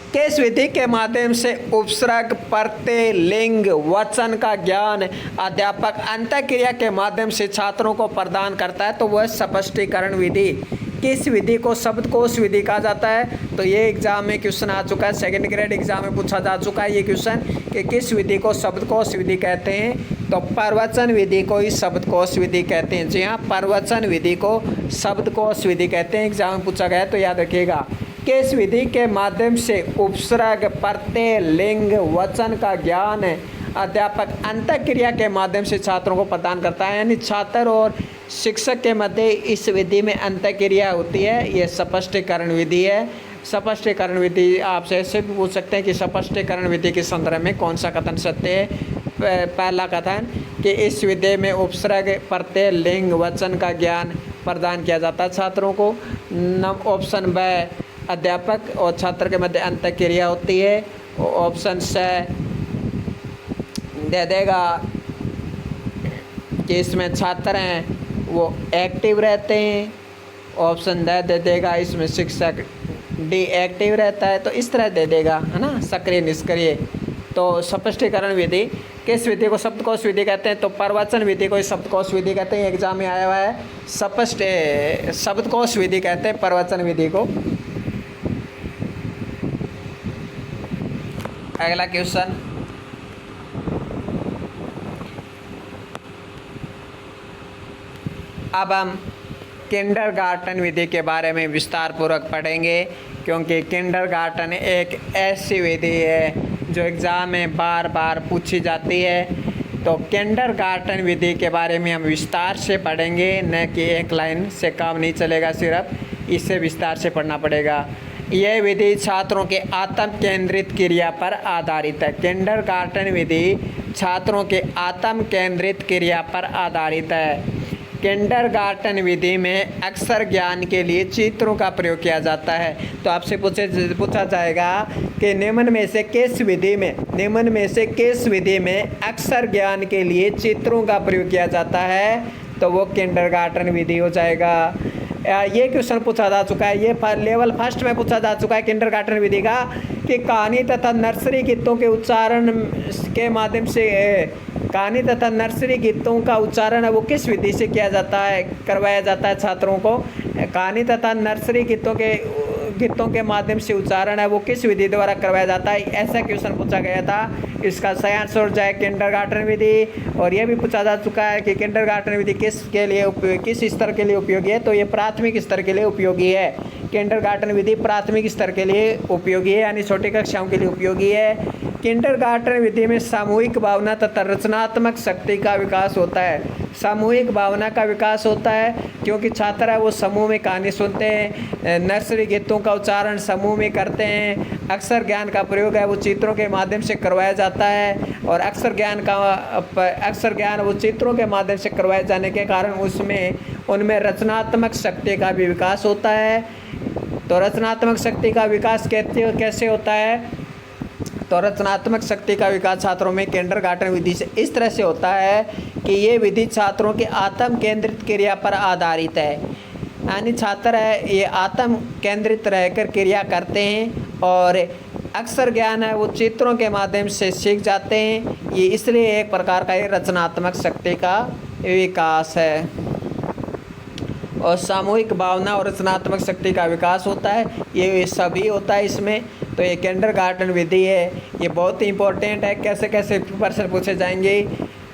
किस विधि के माध्यम से उपसर्ग, प्रत्यय, लिंग, वचन का ज्ञान अध्यापक अंतःक्रिया के माध्यम से छात्रों को प्रदान करता है? तो वह स्पष्टीकरण विधि। किस विधि को शब्दकोश विधि कहा जाता है? तो ये एग्जाम में क्वेश्चन आ चुका है, सेकंड ग्रेड एग्जाम में पूछा जा चुका है ये क्वेश्चन कि किस विधि को शब्दकोश विधि कहते हैं? तो प्रवचन विधि को ही शब्दकोश विधि कहते हैं। जी हाँ, प्रवचन विधि को शब्दकोश विधि कहते हैं, एग्जाम में पूछा गया है तो याद रखिएगा। किस विधि के माध्यम से उपसर्ग, प्रत्यय, लिंग, वचन का ज्ञान अध्यापक अंतःक्रिया के माध्यम से छात्रों को प्रदान करता है? यानी छात्र और शिक्षक के मध्य इस विधि में अंतःक्रिया होती है, ये स्पष्टीकरण विधि है। स्पष्टीकरण विधि आपसे ऐसे भी पूछ सकते हैं कि स्पष्टीकरण विधि के संदर्भ में कौन सा कथन सत्य है? पहला कथन कि इस विधि में उपसर्ग, प्रत्यय, लिंग, वचन का ज्ञान प्रदान किया जाता है छात्रों को। ऑप्शन ब, अध्यापक और छात्र के मध्य अंतःक्रिया होती है। ऑप्शन स दे देगा कि इसमें छात्र हैं वो एक्टिव रहते हैं। ऑप्शन दे देगा इसमें शिक्षक डी एक्टिव रहता है। तो इस तरह दे देगा, है ना, सक्रिय निष्क्रिय। तो स्पष्टीकरण विधि किस विधि को शब्दकोश विधि कहते हैं? तो प्रवचन विधि को शब्दकोश विधि कहते हैं, एग्जाम में आया हुआ है। शब्दकोश विधि कहते हैं प्रवचन विधि को। अगला क्वेश्चन, अब हम किंडरगार्टन विधि के बारे में विस्तार पूर्वक पढ़ेंगे, क्योंकि किंडरगार्टन एक ऐसी विधि है जो एग्ज़ाम में बार बार पूछी जाती है। तो किंडरगार्टन विधि के बारे में हम विस्तार से पढ़ेंगे, न कि एक लाइन से काम नहीं चलेगा, सिर्फ इससे विस्तार से पढ़ना पड़ेगा। यह विधि छात्रों के आत्म केंद्रित क्रिया पर आधारित है। किंडरगार्टन विधि छात्रों के आत्म केंद्रित क्रिया पर आधारित है। किंडरगार्टन विधि में अक्षर ज्ञान के लिए चित्रों का प्रयोग किया जाता है। तो आपसे पूछा जाएगा कि निम्न में से किस विधि में अक्षर ज्ञान के लिए चित्रों का प्रयोग किया जाता है? तो वो किंडरगार्टन विधि हो जाएगा। ये क्वेश्चन पूछा जा चुका है, ये लेवल फर्स्ट में पूछा जा चुका है किंडरगार्टन विधि का, कि कहानी तथा नर्सरी गीतों के उच्चारण के माध्यम से कहानी तथा नर्सरी गीतों का उच्चारण है वो किस विधि से किया जाता है, करवाया जाता है छात्रों को? कहानी तथा नर्सरी गीतों के माध्यम से उच्चारण है वो किस विधि द्वारा करवाया जाता है? ऐसा क्वेश्चन पूछा गया था। इसका सही आंसर हो जाए किंडरगार्टन विधि। और यह भी पूछा जा चुका है कि किंडरगार्टन विधि किस स्तर के लिए उपयोगी है? तो ये प्राथमिक स्तर के लिए उपयोगी है। किंडरगार्टन विधि प्राथमिक स्तर के लिए उपयोगी है, यानी छोटी कक्षाओं के लिए उपयोगी है। किंडरगार्टन विधि में सामूहिक भावना तथा रचनात्मक शक्ति का विकास होता है। सामूहिक भावना का विकास होता है क्योंकि छात्र है वो समूह में कहानी सुनते हैं, नर्सरी गीतों का उच्चारण समूह में करते हैं। अक्षर ज्ञान का प्रयोग है वो चित्रों के माध्यम से करवाया जाता है, और अक्षर ज्ञान वो चित्रों के माध्यम से करवाए जाने के कारण उनमें रचनात्मक शक्ति का भी विकास होता है। तो रचनात्मक शक्ति का विकास कैसे होता है? तो रचनात्मक शक्ति का विकास छात्रों में किंडरगार्टन विधि से इस तरह से होता है कि ये विधि छात्रों के आत्म केंद्रित क्रिया पर आधारित है। यानी छात्र है ये आत्म केंद्रित रहकर क्रिया करते हैं, और अक्षर ज्ञान है वो चित्रों के माध्यम से सीख जाते हैं। ये इसलिए एक प्रकार का ये रचनात्मक शक्ति का विकास है। और सामूहिक भावना और रचनात्मक शक्ति का विकास होता है, ये सभी होता है इसमें। तो ये किंडरगार्टन विधि है, ये बहुत ही इंपॉर्टेंट है। कैसे कैसे प्रश्न पूछे जाएंगे?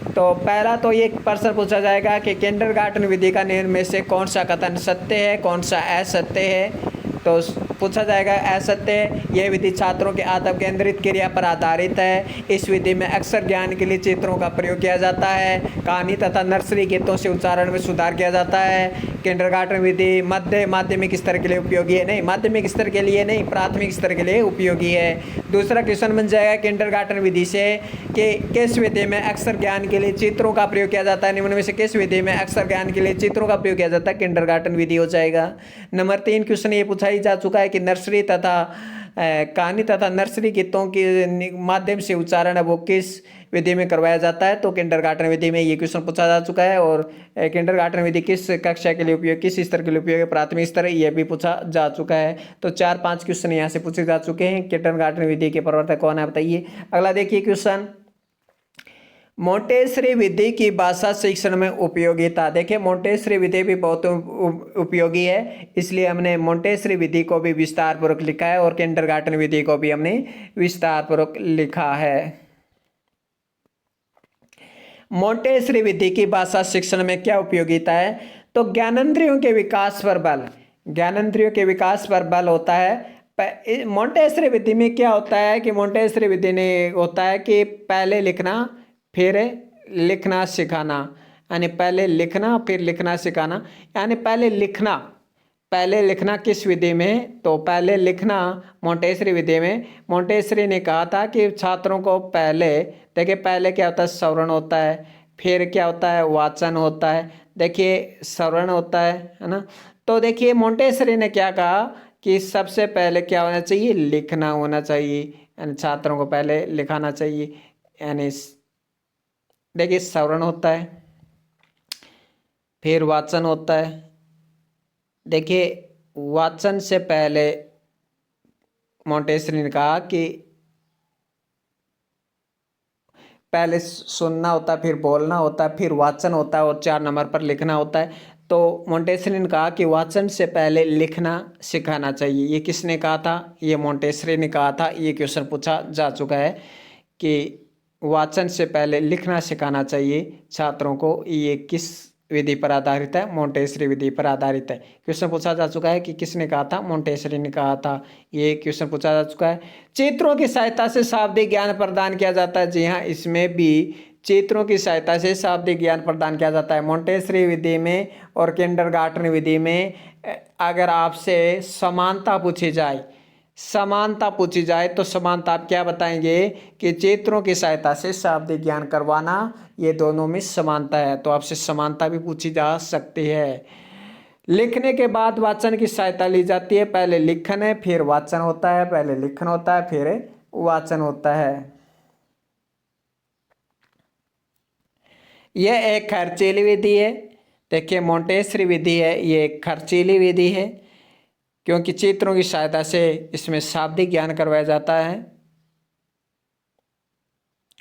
तो पहला तो ये प्रश्न पूछा जाएगा कि किंडरगार्टन विधि का निम्न में से कौन सा कथन सत्य है, कौन सा असत्य है? तो पूछा जाएगा असत्य, यह विधि छात्रों के आत्म केंद्रित क्रिया पर आधारित है। इस विधि में अक्षर ज्ञान के लिए चित्रों का प्रयोग किया जाता है। कहानी तथा नर्सरी गीतों से उच्चारण में सुधार किया जाता है। किंडरगार्टन विधि माध्यमिक स्तर के लिए उपयोगी है, नहीं माध्यमिक स्तर के लिए नहीं, प्राथमिक स्तर के लिए उपयोगी है। दूसरा क्वेश्चन बन जाएगा किंडरगार्टन विधि से कि किस विधि में अक्षर ज्ञान के लिए चित्रों का प्रयोग किया जाता है? निम्न में से किस विधि में अक्षर ज्ञान के लिए चित्रों का प्रयोग किया जाता है? किंडरगार्टन विधि हो जाएगा। नंबर 3 क्वेश्चन ये पूछा जा चुका है कि नर्सरी तथा कहानी तथा नर्सरी गीतों के माध्यम से उच्चारण है वो किस विधि में करवाया जाता है? तो किंडरगार्टन विधि में ये क्वेश्चन पूछा जा चुका है। और किंडरगार्टन विधि किस कक्षा के लिए उपयोग, किस स्तर के लिए उपयोग है? प्राथमिक स्तर, ये भी पूछा जा चुका है। तो 4-5 क्वेश्चन यहाँ से पूछे जा चुके हैं। किंडरगार्टन विधि के प्रवर्तक कौन है बताइए। अगला देखिए क्वेश्चन, मोंटेसरी विधि की भाषा शिक्षण में उपयोगिता। देखिए मोंटेसरी विधि भी बहुत उपयोगी है, इसलिए हमने मोंटेसरी विधि को भी विस्तार पूर्वक लिखा है और किंडरगार्टन विधि को भी हमने विस्तार पूर्वक लिखा है। मोंटेसरी विधि की भाषा शिक्षण में क्या उपयोगिता है? तो ज्ञानेंद्रियों के विकास पर बल, ज्ञानेंद्रियों के विकास पर बल होता है। मोंटेसरी विधि में क्या होता है कि मोंटेसरी विधि ने होता है कि पहले लिखना फिर लिखना सिखाना, यानी पहले लिखना फिर लिखना सिखाना। यानी पहले लिखना किस विधि में? तो पहले लिखना मोंटेसरी विधि में। मोंटेसरी ने कहा था कि छात्रों को पहले, देखिए पहले क्या होता है? श्रवण होता है, फिर क्या होता है? वाचन होता है। देखिए श्रवण होता है ना। तो देखिए मोंटेसरी ने क्या कहा कि सबसे पहले क्या होना चाहिए? लिखना होना चाहिए, यानी छात्रों को पहले लिखाना चाहिए। यानी देखिए श्रवण होता है, फिर वाचन होता है। देखिए वाचन से पहले मोंटेसरी ने कहा कि पहले सुनना होता है, फिर बोलना होता है, फिर वाचन होता है और 4 नंबर पर लिखना होता है। तो मोंटेसरी ने कहा कि वाचन से पहले लिखना सिखाना चाहिए। ये किसने कहा था? ये मोंटेसरी ने कहा था। ये क्वेश्चन पूछा जा चुका है कि वाचन से पहले लिखना सिखाना चाहिए छात्रों को। ये किस विधि पर आधारित है? मोंटेसरी विधि पर आधारित है। क्वेश्चन पूछा जा चुका है कि किसने कहा था? मोंटेसरी ने कहा था। ये क्वेश्चन पूछा जा चुका है। चित्रों की सहायता से शाब्दिक ज्ञान प्रदान किया जाता है। जी हाँ, इसमें भी चित्रों की सहायता से शाब्दिक ज्ञान प्रदान किया जाता है। मोंटेसरी विधि में और किंडरगार्टन विधि में अगर आपसे समानता पूछी जाए तो समानता आप क्या बताएंगे कि चित्रों की सहायता से शाब्दिक ज्ञान करवाना, ये दोनों में समानता है। तो आपसे समानता भी पूछी जा सकती है। लिखने के बाद वाचन की सहायता ली जाती है। पहले लिखन है फिर वाचन होता है, पहले लिखन होता है फिर वाचन होता है। यह एक खर्चीली विधि है। देखिए मोंटेसरी विधि है, ये एक खर्चीली विधि है क्योंकि चित्रों की सहायता से इसमें शाब्दिक ज्ञान करवाया जाता है।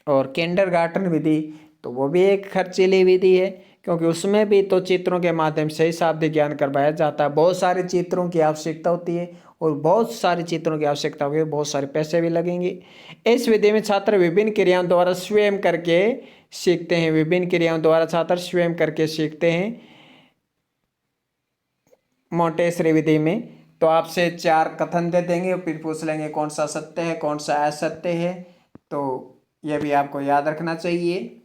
और किंडरगार्टन विधि तो वो भी एक खर्चीली विधि है क्योंकि उसमें भी तो चित्रों के माध्यम से ही शाब्दिक ज्ञान करवाया जाता है। बहुत सारे चित्रों की आवश्यकता होती है और बहुत सारे चित्रों की आवश्यकता होगी, बहुत सारे पैसे भी लगेंगे। इस विधि में छात्र विभिन्न क्रियाओं द्वारा स्वयं करके सीखते हैं। विभिन्न क्रियाओं द्वारा छात्र स्वयं करके सीखते हैं मोंटेसरी विधि में। तो आपसे 4 कथन दे देंगे, फिर पूछ लेंगे कौन सा सत्य है कौन सा असत्य है। तो यह भी आपको याद रखना चाहिए।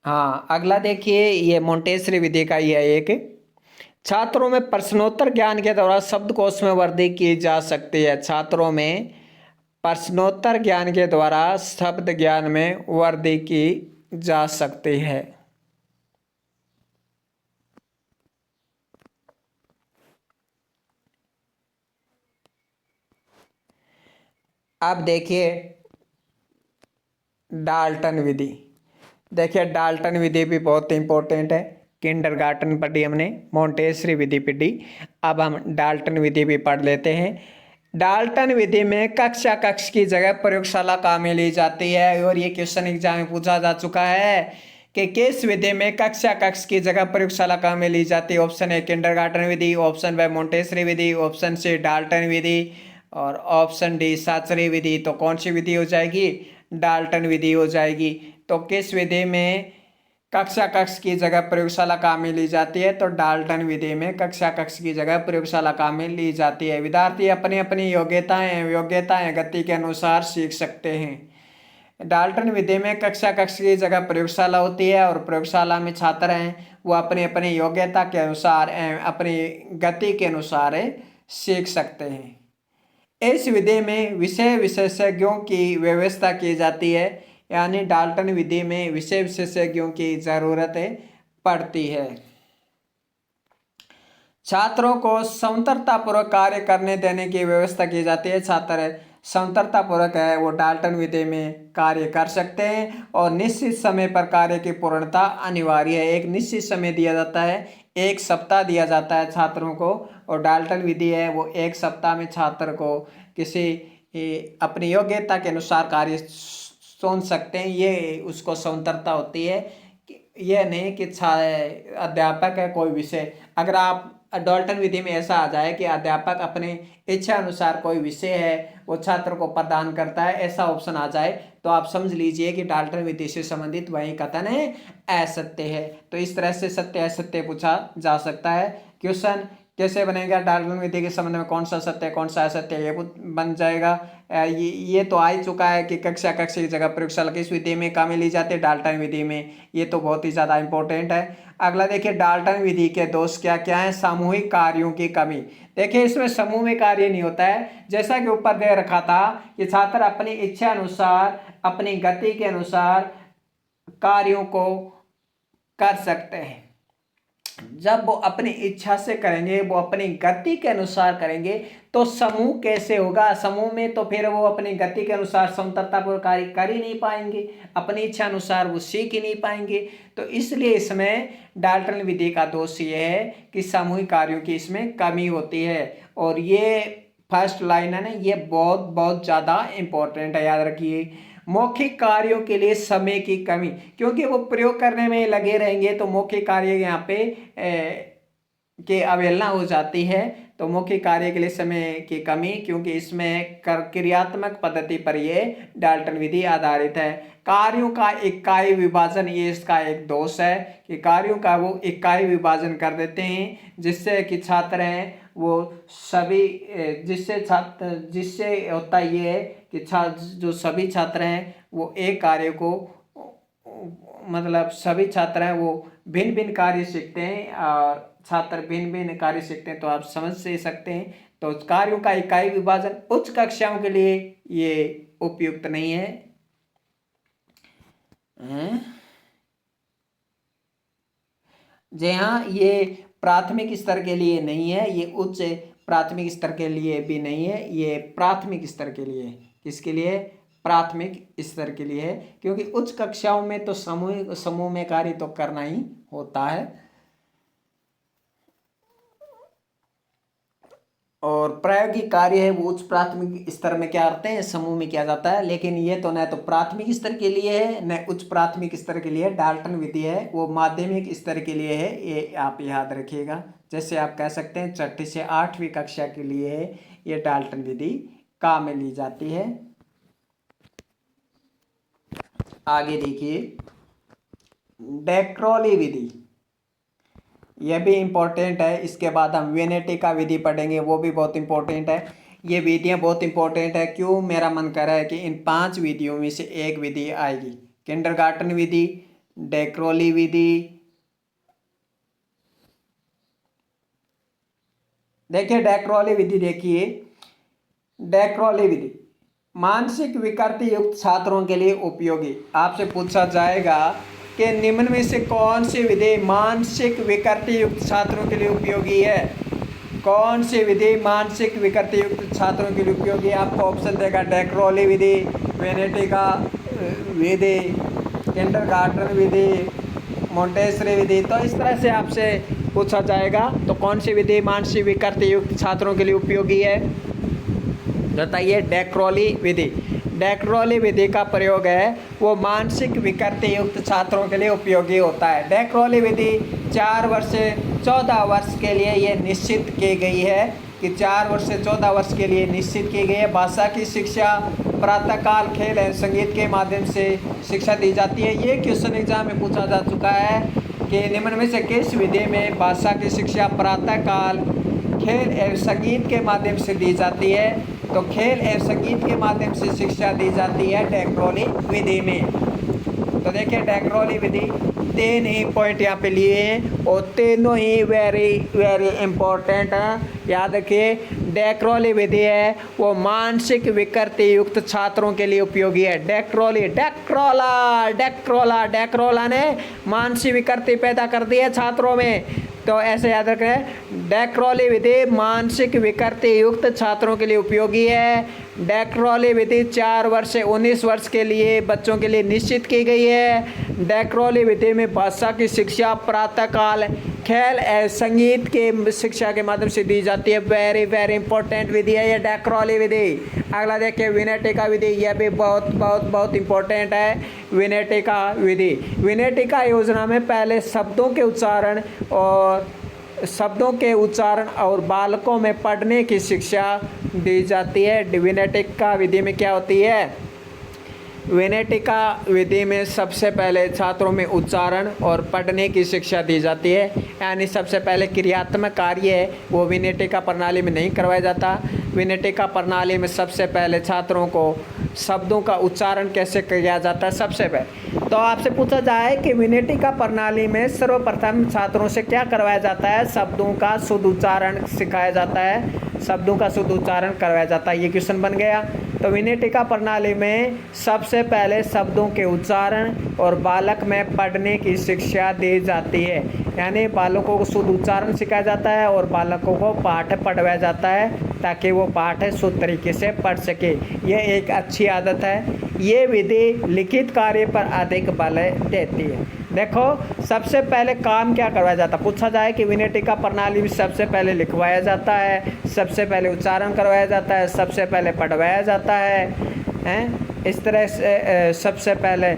हाँ, अगला देखिए, ये मोंटेसरी विधि का ही है एक। छात्रों में प्रश्नोत्तर ज्ञान के द्वारा शब्दकोश में वृद्धि की जा सकती है। छात्रों में प्रश्नोत्तर ज्ञान के द्वारा शब्द ज्ञान में वृद्धि की जा सकती है। अब देखिए डाल्टन विधि। देखिए डाल्टन विधि भी बहुत इंपॉर्टेंट है। किंडरगार्टन पढ़ी हमने, मोंटेसरी विधि पढ़ी, अब हम डाल्टन विधि भी पढ़ लेते हैं। डाल्टन विधि में कक्षा कक्ष की जगह प्रयोगशाला काम में ली जाती है। और ये क्वेश्चन एग्जाम में पूछा जा चुका है कि किस विधि में कक्षा कक्ष की जगह प्रयोगशाला काम में ली जाती है। ऑप्शन ए किंडरगार्टन विधि, ऑप्शन बी मोंटेसरी विधि, ऑप्शन सी डाल्टन विधि और ऑप्शन डी शास्त्रीय विधि। तो कौन सी विधि हो जाएगी? डाल्टन विधि हो जाएगी। तो किस विधि में कक्षा कक्ष की जगह प्रयोगशाला काम में ली जाती है? तो डाल्टन विधि में कक्षा कक्ष की जगह प्रयोगशाला काम में ली जाती है। विद्यार्थी अपनी अपनी योग्यताएं गति के अनुसार सीख सकते हैं। डाल्टन विधि में कक्षा कक्ष की जगह प्रयोगशाला होती है और प्रयोगशाला में छात्र हैं वो अपनी अपनी योग्यता के अनुसार अपनी गति के अनुसार सीख सकते हैं। इस विधि में विषय विशेषज्ञों की व्यवस्था की जाती है, यानी डाल्टन विधि में विषय विशेषज्ञों की जरूरत पड़ती है। छात्रों को स्वतंत्रतापूर्वक कार्य करने देने की व्यवस्था की जाती है। छात्र स्वतंत्रतापूर्वक है वो डाल्टन विधि में कार्य कर सकते हैं और निश्चित समय पर कार्य की पूर्णता अनिवार्य है। एक निश्चित समय दिया जाता है, 1 सप्ताह दिया जाता है छात्रों को, और डाल्टन विधि है वो 1 सप्ताह में छात्र को किसी अपनी योग्यता के अनुसार कार्य चुन सकते हैं। ये उसको स्वतंत्रता होती है। यह नहीं कि अध्यापक है कोई विषय, अगर आप डाल्टन विधि में ऐसा आ जाए कि अध्यापक अपने इच्छा अनुसार कोई विषय है वो छात्र को प्रदान करता है, ऐसा ऑप्शन आ जाए तो आप समझ लीजिए कि डाल्टन विधि से संबंधित वही कथन है असत्य है। तो इस तरह से सत्य असत्य पूछा जा सकता है। क्वेश्चन कैसे बनेगा, डाल्टन विधि के संबंध में कौन सा सत्य कौन सा असत्य ये बन जाएगा। ये तो आ ही चुका है कि कक्षा की जगह प्रयोगशाला किस विधि में काम में ली जाती है, डाल्टन विधि में। ये तो बहुत ही ज़्यादा इंपॉर्टेंट है। अगला देखिए, डाल्टन विधि के दोष क्या क्या है। सामूहिक कार्यों की कमी। देखिए इसमें समूह में कार्य नहीं होता है, जैसा कि ऊपर दे रखा था कि छात्र अपनी इच्छा अनुसार अपनी गति के अनुसार कार्यों को कर सकते हैं। जब वो अपनी इच्छा से करेंगे, वो अपनी गति के अनुसार करेंगे, तो समूह कैसे होगा। समूह में तो फिर वो अपनी गति के अनुसार स्वतंत्रतापूर्वक कार्य कर ही नहीं पाएंगे, अपनी इच्छा अनुसार वो सीख ही नहीं पाएंगे। तो इसलिए इसमें डाल्टन विधि का दोष ये है कि सामूहिक कार्यों की इसमें कमी होती है। और ये फर्स्ट लाइन है ना, ये बहुत बहुत ज़्यादा इंपॉर्टेंट है, याद रखिए। मौखिक कार्यों के लिए समय की कमी, क्योंकि वो प्रयोग करने में लगे रहेंगे तो मौखिक कार्य यहाँ पे के अवहेलना हो जाती है। तो मौखिक कार्य के लिए समय की कमी, क्योंकि इसमें क्रियात्मक पद्धति पर ये डाल्टन विधि आधारित है। कार्यों का इकाई विभाजन, ये इसका एक दोष है कि कार्यों का वो इकाई विभाजन कर देते हैं, जिससे कि छात्र हैं वो सभी जिससे होता ये है कि जो सभी छात्र हैं वो एक कार्य को, मतलब सभी छात्र हैं वो भिन्न भिन्न कार्य सीखते हैं, और छात्र भिन्न भिन्न कार्य सीखते हैं, तो आप समझ से सकते हैं। तो कार्यों का इकाई विभाजन उच्च कक्षाओं के लिए ये उपयुक्त नहीं है। जी हाँ, ये प्राथमिक स्तर के लिए नहीं है, ये उच्च प्राथमिक स्तर के लिए भी नहीं है, ये प्राथमिक स्तर के लिए। किसके लिए? प्राथमिक स्तर के लिए है, क्योंकि उच्च कक्षाओं में तो समूह में कार्य तो करना ही होता है। और प्रायोगिक कार्य है वो उच्च प्राथमिक स्तर में क्या करते हैं, समूह में किया जाता है। लेकिन ये तो न तो प्राथमिक स्तर के लिए है न उच्च प्राथमिक स्तर के लिए। डाल्टन विधि है वो माध्यमिक स्तर के लिए है, ये आप याद रखिएगा। जैसे आप कह सकते हैं 6ठी से 8वीं कक्षा के लिए है ये डाल्टन विधि काम में ली जाती है। आगे देखिए, डेक्रोली विधि, यह भी इम्पोर्टेंट है। इसके बाद हम वेनेटिका विधि पढ़ेंगे, वो भी बहुत इम्पोर्टेंट है। ये विधियाँ बहुत इम्पोर्टेंट है। क्यों? मेरा मन कर रहा है कि इन 5 विधियों में से एक विधि आएगी। किंडरगार्टन विधि, डेक्रोली विधि। देखिए डेक्रोली विधि, देखिए डेक्रोली विधि मानसिक विकृति युक्त छात्रों के लिए उपयोगी। आपसे पूछा जाएगा कि निम्न में से कौन सी विधि मानसिक विकृति युक्त छात्रों के लिए उपयोगी है। कौन सी विधि मानसिक विकृति युक्त छात्रों के लिए उपयोगी? आपको ऑप्शन देगा डेक्रोली विधि, वेनेटिका विधि, किंडरगार्टन विधि, मोंटेसरी विधि। तो इस तरह से आपसे पूछा जाएगा तो कौन सी विधि मानसिक विकृति युक्त छात्रों के लिए उपयोगी है, बताइए। डेक्रोली विधि। डेक्रोली विधि का प्रयोग है वो मानसिक विकृति युक्त छात्रों के लिए उपयोगी होता है। डेक्रोली विधि 4 वर्ष से 14 वर्ष के लिए ये निश्चित की गई है कि 4 वर्ष से 14 वर्ष के लिए निश्चित की गई है। भाषा की शिक्षा प्रातःकाल, खेल एवं संगीत के माध्यम से शिक्षा दी जाती है। ये क्वेश्चन एग्जाम में पूछा जा चुका है कि निम्न में से किस विधि में भाषा की शिक्षा प्रातःकाल, खेल एवं संगीत के माध्यम से दी जाती है। तो खेल एवं संगीत के माध्यम से शिक्षा दी जाती है डेक्रोली विधि में। तो देखिए डेक्रोली विधि 3 ही पॉइंट यहाँ पे लिए हैं और तीनों ही वेरी वेरी इंपॉर्टेंट हैं, याद रखिए। डैक्रोली विधि है वो मानसिक विकृति युक्त छात्रों के लिए उपयोगी है। डैक्रोला ने मानसिक विकृति पैदा कर दी है छात्रों में, तो ऐसे याद रखें। डैक्रोली विधि मानसिक विकृति युक्त छात्रों के लिए उपयोगी है। डैक्रोली विधि 4 वर्ष से 19 वर्ष के लिए बच्चों के लिए निश्चित की गई है। डैक्रोली विधि में भाषा की शिक्षा प्रातःकाल, खेल संगीत के शिक्षा के माध्यम से दी जाती है। वेरी वेरी इंपॉर्टेंट विधि है ये डैक्रोली विधि। अगला देखिए विनेटिका विधि, यह भी बहुत बहुत बहुत इंपॉर्टेंट है। विनेटिका विधि, विनेटिका योजना में पहले शब्दों के उच्चारण और बालकों में पढ़ने की शिक्षा दी जाती है। विनेटिका विधि में क्या होती है? विनेटिका विधि में सबसे पहले छात्रों में उच्चारण और पढ़ने की शिक्षा दी जाती है, यानी सबसे पहले क्रियात्मक कार्य है वो विनेटिका प्रणाली में नहीं करवाया जाता। विनेटिका प्रणाली में सबसे पहले छात्रों को शब्दों का उच्चारण कैसे किया जाता है सबसे पहले। तो आपसे पूछा जाए कि विनेटिका प्रणाली में सर्वप्रथम छात्रों से क्या करवाया जाता है? शब्दों का शुद्ध उच्चारण सिखाया जाता है, शब्दों का शुद्ध उच्चारण करवाया जाता है। ये क्वेश्चन बन गया। तो विनेटिका प्रणाली में सबसे पहले शब्दों के उच्चारण और बालक में पढ़ने की शिक्षा दी जाती है, यानी बालकों को शुद्ध उच्चारण सिखाया जाता है और बालकों को पाठ पढ़वाया जाता है ताकि वो पाठ शुद्ध तरीके से पढ़ सके। यह एक अच्छी आदत है। ये विधि लिखित कार्य पर अधिक बल देती है। देखो सबसे पहले काम क्या करवाया जाता है? पूछा जाए कि विनेटिका प्रणाली में सबसे पहले लिखवाया जाता है, सबसे पहले उच्चारण करवाया जाता है, सबसे पहले पढ़वाया जाता है, इस तरह से सबसे पहले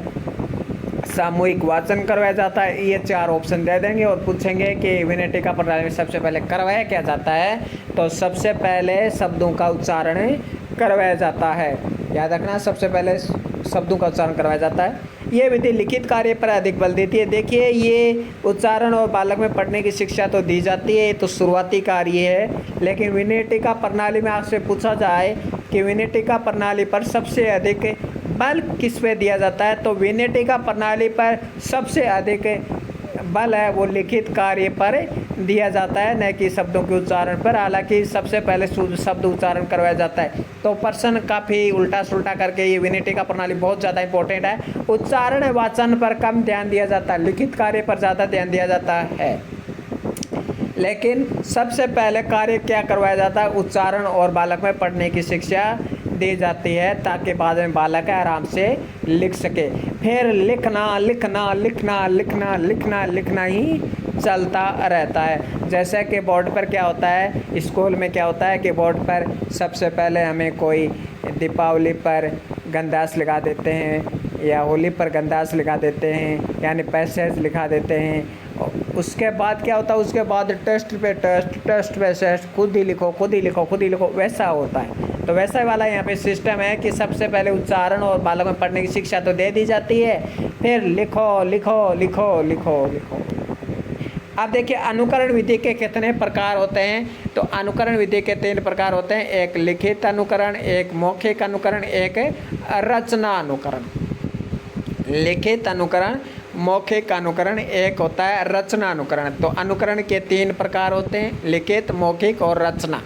सामूहिक वाचन करवाया जाता है। ये 4 ऑप्शन दे देंगे और पूछेंगे कि विनेटिका प्रणाली में सबसे पहले करवाया क्या जाता है? तो सबसे पहले शब्दों का उच्चारण करवाया जाता है। याद रखना, सबसे पहले शब्दों का उच्चारण करवाया जाता है। ये विधि लिखित कार्य पर अधिक बल देती है। देखिए ये उच्चारण और बालक में पढ़ने की शिक्षा तो दी जाती है, तो शुरुआती कार्य है, लेकिन विनेटिका प्रणाली में आपसे पूछा जाए कि विनेटिका प्रणाली पर सबसे अधिक बल किस पे दिया जाता है? तो विनेटिका प्रणाली पर सबसे अधिक बल है वो लिखित कार्य पर दिया जाता है, न कि शब्दों के उच्चारण पर। हालांकि सबसे पहले शब्द उच्चारण करवाया जाता है। तो प्रश्न काफ़ी उल्टा सुल्टा करके ये विनेटिका प्रणाली बहुत ज़्यादा इंपॉर्टेंट है। उच्चारण वाचन पर कम ध्यान दिया जाता है, लिखित कार्य पर ज़्यादा ध्यान दिया जाता है। लेकिन सबसे पहले कार्य क्या करवाया जाता है? उच्चारण और बालक में पढ़ने की शिक्षा दी जाती है ताकि बाद में बालक आराम से लिख सके। फिर लिखना ही चलता रहता है। जैसे कि बोर्ड पर क्या होता है, स्कूल में क्या होता है कि बोर्ड पर सबसे पहले हमें कोई दीपावली पर गंदास लिखा देते हैं या होली पर गंदास लिखा देते हैं, यानी पैसेज लिखा देते हैं। उसके बाद क्या होता है? उसके बाद टेस्ट पे टेस्ट खुद ही लिखो, वैसा होता है। तो वैसा वाला यहाँ पे सिस्टम है कि सबसे पहले उच्चारण और बालक में पढ़ने की शिक्षा तो दे दी जाती है, फिर लिखो। अब देखिए अनुकरण विधि के कितने प्रकार होते हैं? तो अनुकरण विधि के 3 प्रकार होते हैं। एक लिखित अनुकरण, एक मौखिक अनुकरण, एक रचना अनुकरण। लिखित अनुकरण, मौखिक अनुकरण, एक होता है रचना अनुकरण। तो अनुकरण के 3 प्रकार होते हैं, लिखित, मौखिक और रचना।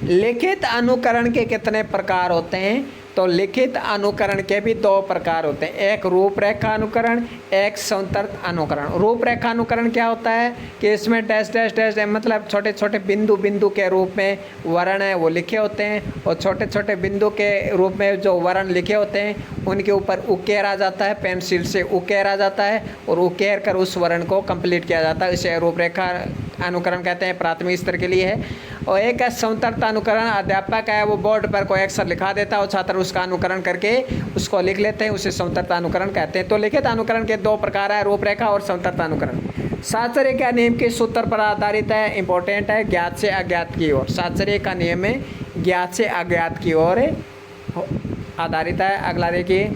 लिखित अनुकरण के कितने प्रकार होते हैं? तो लिखित अनुकरण के भी 2 प्रकार होते हैं, एक रूपरेखा अनुकरण, एक संतर्क अनुकरण। रूपरेखा अनुकरण क्या होता है कि इसमें डैश मतलब छोटे छोटे बिंदु के रूप में वर्ण है वो लिखे होते हैं, और छोटे छोटे बिंदु के रूप में जो वर्ण लिखे होते हैं उनके ऊपर उकेरा जाता है, पेंसिल से उकेरा जाता है और उकेर कर उस वर्ण को कंप्लीट किया जाता है। इसे रूपरेखा अनुकरण कहते हैं, प्राथमिक स्तर के लिए है। और एक है संतर्क अनुकरण, अध्यापक है वो बोर्ड पर कोई अक्षर लिखा देता है और छात्र उसका अनुकरण करके उसको लिख लेते हैं, उसे संतर्क अनुकरण कहते हैं। तो लिखित अनुकरण के 2 प्रकार है, रूपरेखा और संतर्क अनुकरण। साहचर्य का नियम के सूत्र पर आधारित है, इंपॉर्टेंट है, ज्ञात से अज्ञात की ओर। साहचर्य का नियम में ज्ञात से अज्ञात की ओर आधारित है। अगला देखिए,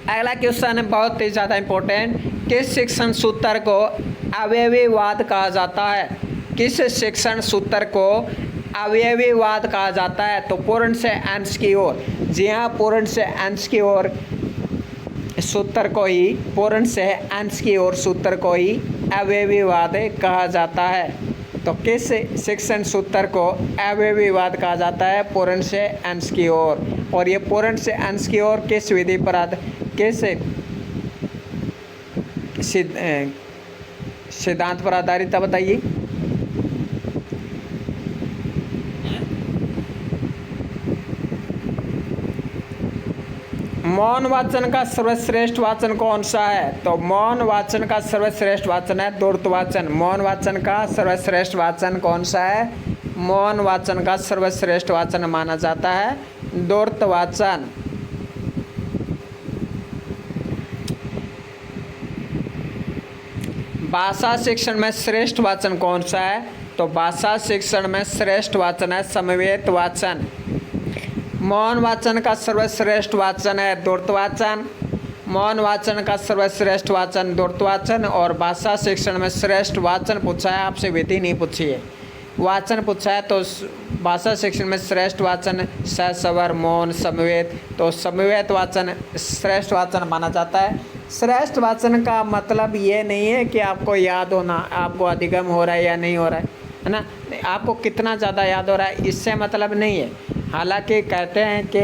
अगला क्वेश्चन है बहुत ही ज़्यादा इम्पोर्टेंट। किस शिक्षण सूत्र को अवयवीवाद कहा जाता है? किस शिक्षण सूत्र को अवयवीवाद कहा जाता है? तो पूर्ण से अंश की ओर। जी हाँ, पूर्ण से अंश की ओर सूत्र को ही पूर्ण से अंश की ओर सूत्र को ही अवयवीवाद कहा जाता है। तो किस शिक्षण सूत्र को अवयवीवाद कहा जाता है? पूर्ण से अंश की ओर। और ये पूर्ण से अंश की ओर किस विधि पर किस सिद्धांत पर आधारित है बताइए? मौन वाचन का सर्वश्रेष्ठ वाचन कौन सा है? तो मौन वाचन का सर्वश्रेष्ठ वाचन है दूरत वाचन। मौन वाचन का सर्वश्रेष्ठ वाचन कौन सा है? मौन वाचन का सर्वश्रेष्ठ वाचन माना जाता है दूरत वाचन। भाषा शिक्षण में श्रेष्ठ वाचन कौन सा है? तो भाषा शिक्षण में श्रेष्ठ वाचन है समवेत वाचन। मौन वाचन का सर्वश्रेष्ठ वाचन है दूरत वाचन। मौन वाचन का सर्वश्रेष्ठ वाचन दूरत वाचन। और भाषा शिक्षण में श्रेष्ठ वाचन पूछा है, आपसे विधि नहीं पूछी है, वाचन पूछा है। तो भाषा शिक्षण में श्रेष्ठ वाचन सस्वर मौन समवेत। तो समवेत वाचन श्रेष्ठ वाचन माना जाता है। श्रेष्ठ वाचन का मतलब ये नहीं है कि आपको याद होना, आपको अधिगम हो रहा है या नहीं हो रहा है ना, आपको कितना ज़्यादा याद हो रहा है, इससे मतलब नहीं है। हालांकि कहते हैं कि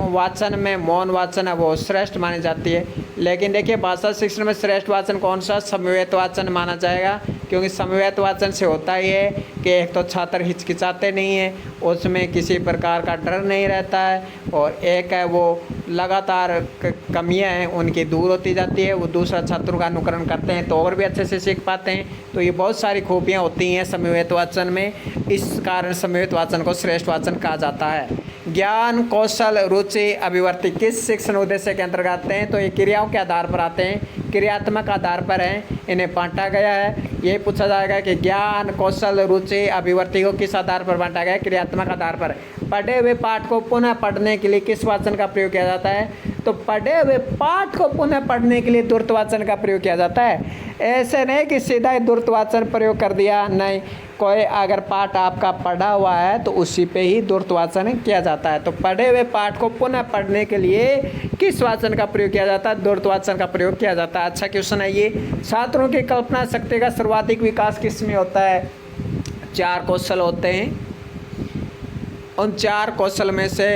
वाचन में मौन वाचन है वो श्रेष्ठ मानी जाती है, लेकिन देखिए भाषा शिक्षण में श्रेष्ठ वाचन कौन सा? समवेत वाचन माना जाएगा, क्योंकि समवेत वाचन से होता ही है कि एक तो छात्र हिचकिचाते नहीं है, उसमें किसी प्रकार का डर नहीं रहता है, और एक है वो लगातार कमियां हैं उनकी दूर होती जाती है, वो दूसरा छात्रों का अनुकरण करते हैं तो और भी अच्छे से सीख पाते हैं। तो ये बहुत सारी खूबियाँ होती हैं समवेत वाचन में, इस कारण समवेत वाचन को श्रेष्ठ वाचन कहा जाता है। ज्ञान कौशल रुचि अभिवृत्ति किस शिक्षण उद्देश्य के अंतर्गत आते हैं? तो ये क्रियाओं के आधार पर आते हैं, क्रियात्मक आधार पर हैं, इन्हें बांटा गया है। यही पूछा जाएगा कि ज्ञान कौशल रुचि अभिवृत्ति को किस आधार पर बांटा गया है? क्रियात्मक आधार पर। पढ़े हुए पाठ को पुनः पढ़ने के लिए किस वाचन का प्रयोग किया जाता है? तो पढ़े हुए पाठ को पुनः पढ़ने के लिए दूरत वाचन का प्रयोग किया जाता है। ऐसे नहीं कि सीधा ही दूरत वाचन प्रयोग कर दिया, नहीं, कोई अगर पाठ आपका पढ़ा हुआ है तो उसी पे ही दूरत वाचन किया जाता है। तो पढ़े हुए पाठ को पुनः पढ़ने के लिए किस वाचन का प्रयोग किया जाता है? दूरत वाचन का प्रयोग किया जाता है। अच्छा क्वेश्चन है ये। छात्रों की कल्पना शक्ति का सर्वाधिक विकास किस में होता है? 4 कौशल होते हैं, उन 4 कौशल में से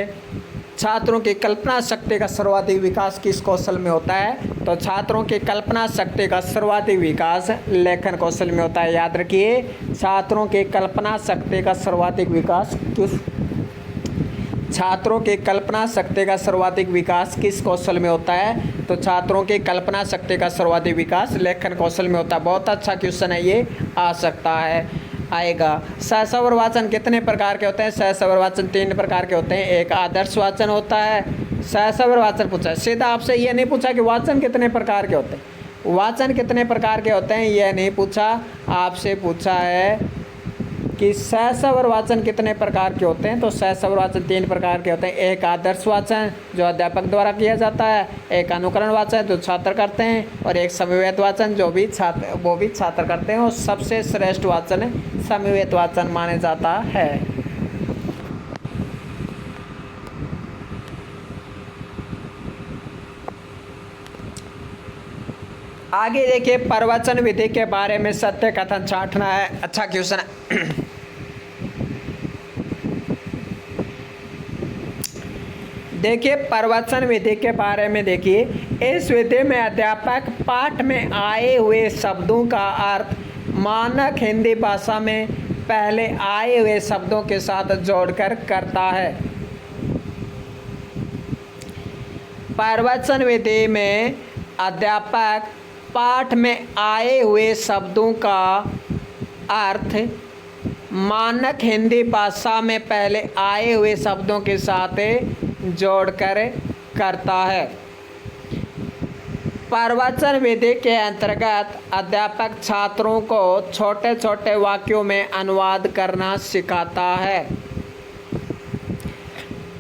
छात्रों की कल्पना शक्ति का सर्वाधिक विकास किस कौशल में होता है? तो छात्रों की कल्पना शक्ति का सर्वाधिक विकास लेखन कौशल में होता है। याद रखिए, छात्रों की कल्पना शक्ति का सर्वाधिक विकास छात्रों की कल्पना शक्ति का सर्वाधिक विकास किस कौशल में होता है? तो छात्रों की कल्पना शक्ति का सर्वाधिक विकास लेखन कौशल में होता है। बहुत अच्छा क्वेश्चन है ये, आ सकता है, आएगा। सहस्वर वाचन कितने प्रकार के होते हैं? सहस्वर वाचन 3 प्रकार के होते हैं। एक आदर्श वाचन होता है, सहस्वर वाचन पूछा है, सीधा आपसे ये नहीं पूछा कि वाचन कितने प्रकार के होते हैं, वाचन कितने प्रकार के होते हैं ये नहीं पूछा, आपसे पूछा है कि सहस्वर वाचन कितने प्रकार के होते हैं। तो सहस्वर वाचन 3 प्रकार के होते हैं। एक आदर्श वाचन जो अध्यापक द्वारा किया जाता है, एक अनुकरण वाचन जो छात्र करते हैं, और एक समवेत वाचन जो भी छात्र करते हैं। और सबसे श्रेष्ठ वाचन समवेत वाचन माने जाता है। आगे देखिए, प्रवचन विधि के बारे में सत्य कथन छांटना है। अच्छा क्वेश्चन है। देखिए प्रवचन विधि के बारे में देखिए, इस विधि में अध्यापक पाठ में आए हुए शब्दों का अर्थ मानक हिंदी भाषा में पहले आए हुए शब्दों के साथ जोड़कर करता है। प्रवचन विधि में अध्यापक पाठ में आए हुए शब्दों का अर्थ मानक हिंदी भाषा में पहले आए हुए शब्दों के साथ जोड़कर करता है। प्रवचन विधि के अंतर्गत अध्यापक छात्रों को छोटे छोटे वाक्यों में अनुवाद करना सिखाता है।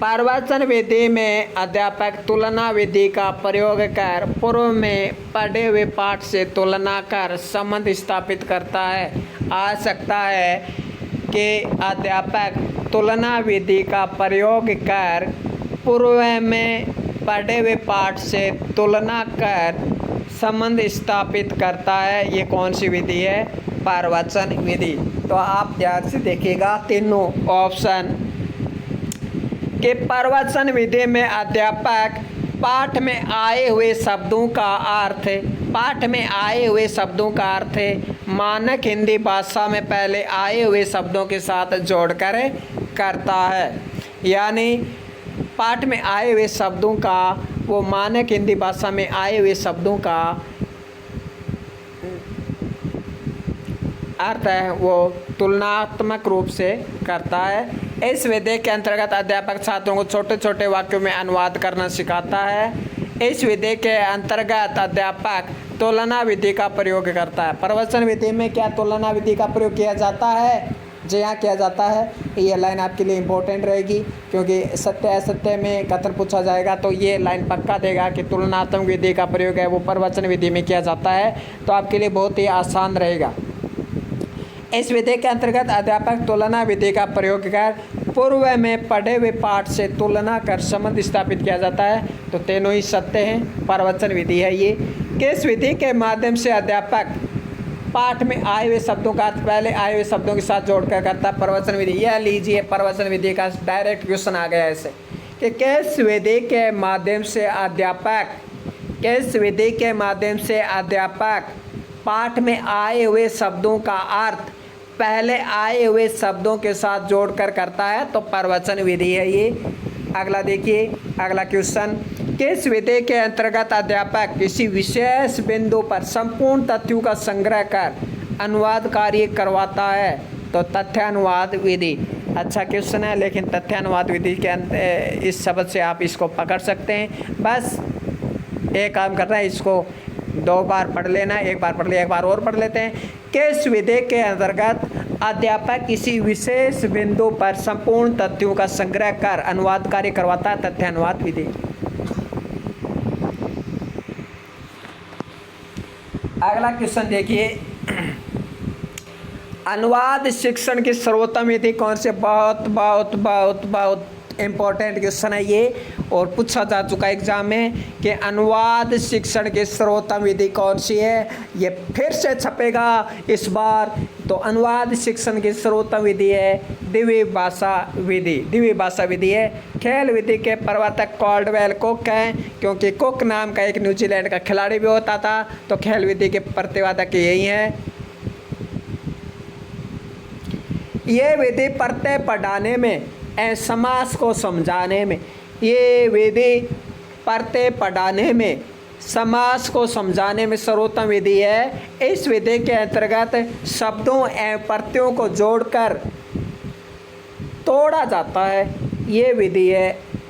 प्रवचन विधि में अध्यापक तुलना विधि का प्रयोग कर पूर्व में पढ़े हुए पाठ से तुलना कर संबंध स्थापित करता है। आ सकता है कि अध्यापक तुलना विधि का प्रयोग कर पूर्व में पढ़े हुए पाठ से तुलना कर संबंध स्थापित करता है। ये कौन सी विधि है? प्रवचन विधि। तो आप ध्यान से देखिएगा तीनों ऑप्शन कि प्रवचन विधि में अध्यापक पाठ में आए हुए शब्दों का अर्थ मानक हिंदी भाषा में पहले आए हुए शब्दों के साथ जोड़कर करता है। यानी पाठ में आए हुए शब्दों का, वो मानक हिंदी भाषा में आए हुए शब्दों का अर्थ है वो तुलनात्मक रूप से करता है। इस विधि के अंतर्गत अध्यापक छात्रों को छोटे छोटे वाक्यों में अनुवाद करना सिखाता है। इस विधि के अंतर्गत अध्यापक तुलना विधि का प्रयोग करता है। प्रवचन विधि में क्या तुलना विधि का प्रयोग किया जाता है? जी हाँ, किया जाता है। ये लाइन आपके लिए इम्पोर्टेंट रहेगी, क्योंकि सत्य असत्य में कथन पूछा जाएगा तो ये लाइन पक्का देगा कि तुलनात्मक विधि का प्रयोग है वो प्रवचन विधि में किया जाता है। तो आपके लिए बहुत ही आसान रहेगा। इस विधि के अंतर्गत अध्यापक तुलना विधि का प्रयोग कर पूर्व में पढ़े हुए पाठ से तुलना कर संबंध स्थापित किया जाता है। तो तीनों ही सत्य हैं, प्रवचन विधि है ये। किस विधि के माध्यम से अध्यापक पाठ में आए हुए शब्दों का अर्थ पहले आए हुए शब्दों के साथ जोड़कर करता है? प्रवचन विधि। यह लीजिए, प्रवचन विधि का डायरेक्ट क्वेश्चन आ गया ऐसे कि किस विधि के माध्यम से अध्यापक पाठ में आए हुए शब्दों का अर्थ पहले आए हुए शब्दों के साथ जोड़कर करता है? तो प्रवचन विधि है ये। अगला देखिए, अगला क्वेश्चन, किस विधि के अंतर्गत अध्यापक किसी विशेष बिंदु पर संपूर्ण तथ्यों का संग्रह कर अनुवाद कार्य करवाता है? तो तथ्यानुवाद विधि। अच्छा क्वेश्चन है, लेकिन तथ्यानुवाद विधि के इस शब्द से आप इसको पकड़ सकते हैं। बस एक काम करना है, इसको 2 बार पढ़ लेना, एक बार पढ़ लिया, एक बार और पढ़ लेते हैं। किस विधि के अंतर्गत अध्यापक किसी विशेष बिंदु पर संपूर्ण तथ्यों का संग्रह कर अनुवाद कार्य करवाता है? तथ्यानुवाद विधि। अगला क्वेश्चन देखिए, अनुवाद शिक्षण की सर्वोत्तम विधि कौन सी? बहुत बहुत बहुत बहुत इम्पोर्टेंट क्वेश्चन है ये, और पूछा जा चुका एग्जाम में कि अनुवाद शिक्षण की सर्वोत्तम विधि कौन सी है। ये फिर से छपेगा इस बार। तो अनुवाद शिक्षण की सर्वोत्तम विधि है द्विभाषा विधि। द्विभाषा विधि है। खेल विधि के प्रवर्तक कॉल्डवेल कुक हैं, क्योंकि कुक नाम का एक न्यूजीलैंड का खिलाड़ी भी होता था। तो खेल विधि के प्रतिपादक यही हैं। ये विधि प्रत्यय पढ़ाने में, समास को समझाने में, ये विधि प्रत्यय पढ़ाने में, समास को समझाने में सर्वोत्तम विधि है। इस विधि के अंतर्गत शब्दों एवं प्रत्ययों को जोड़कर तोड़ा जाता है। ये विधि है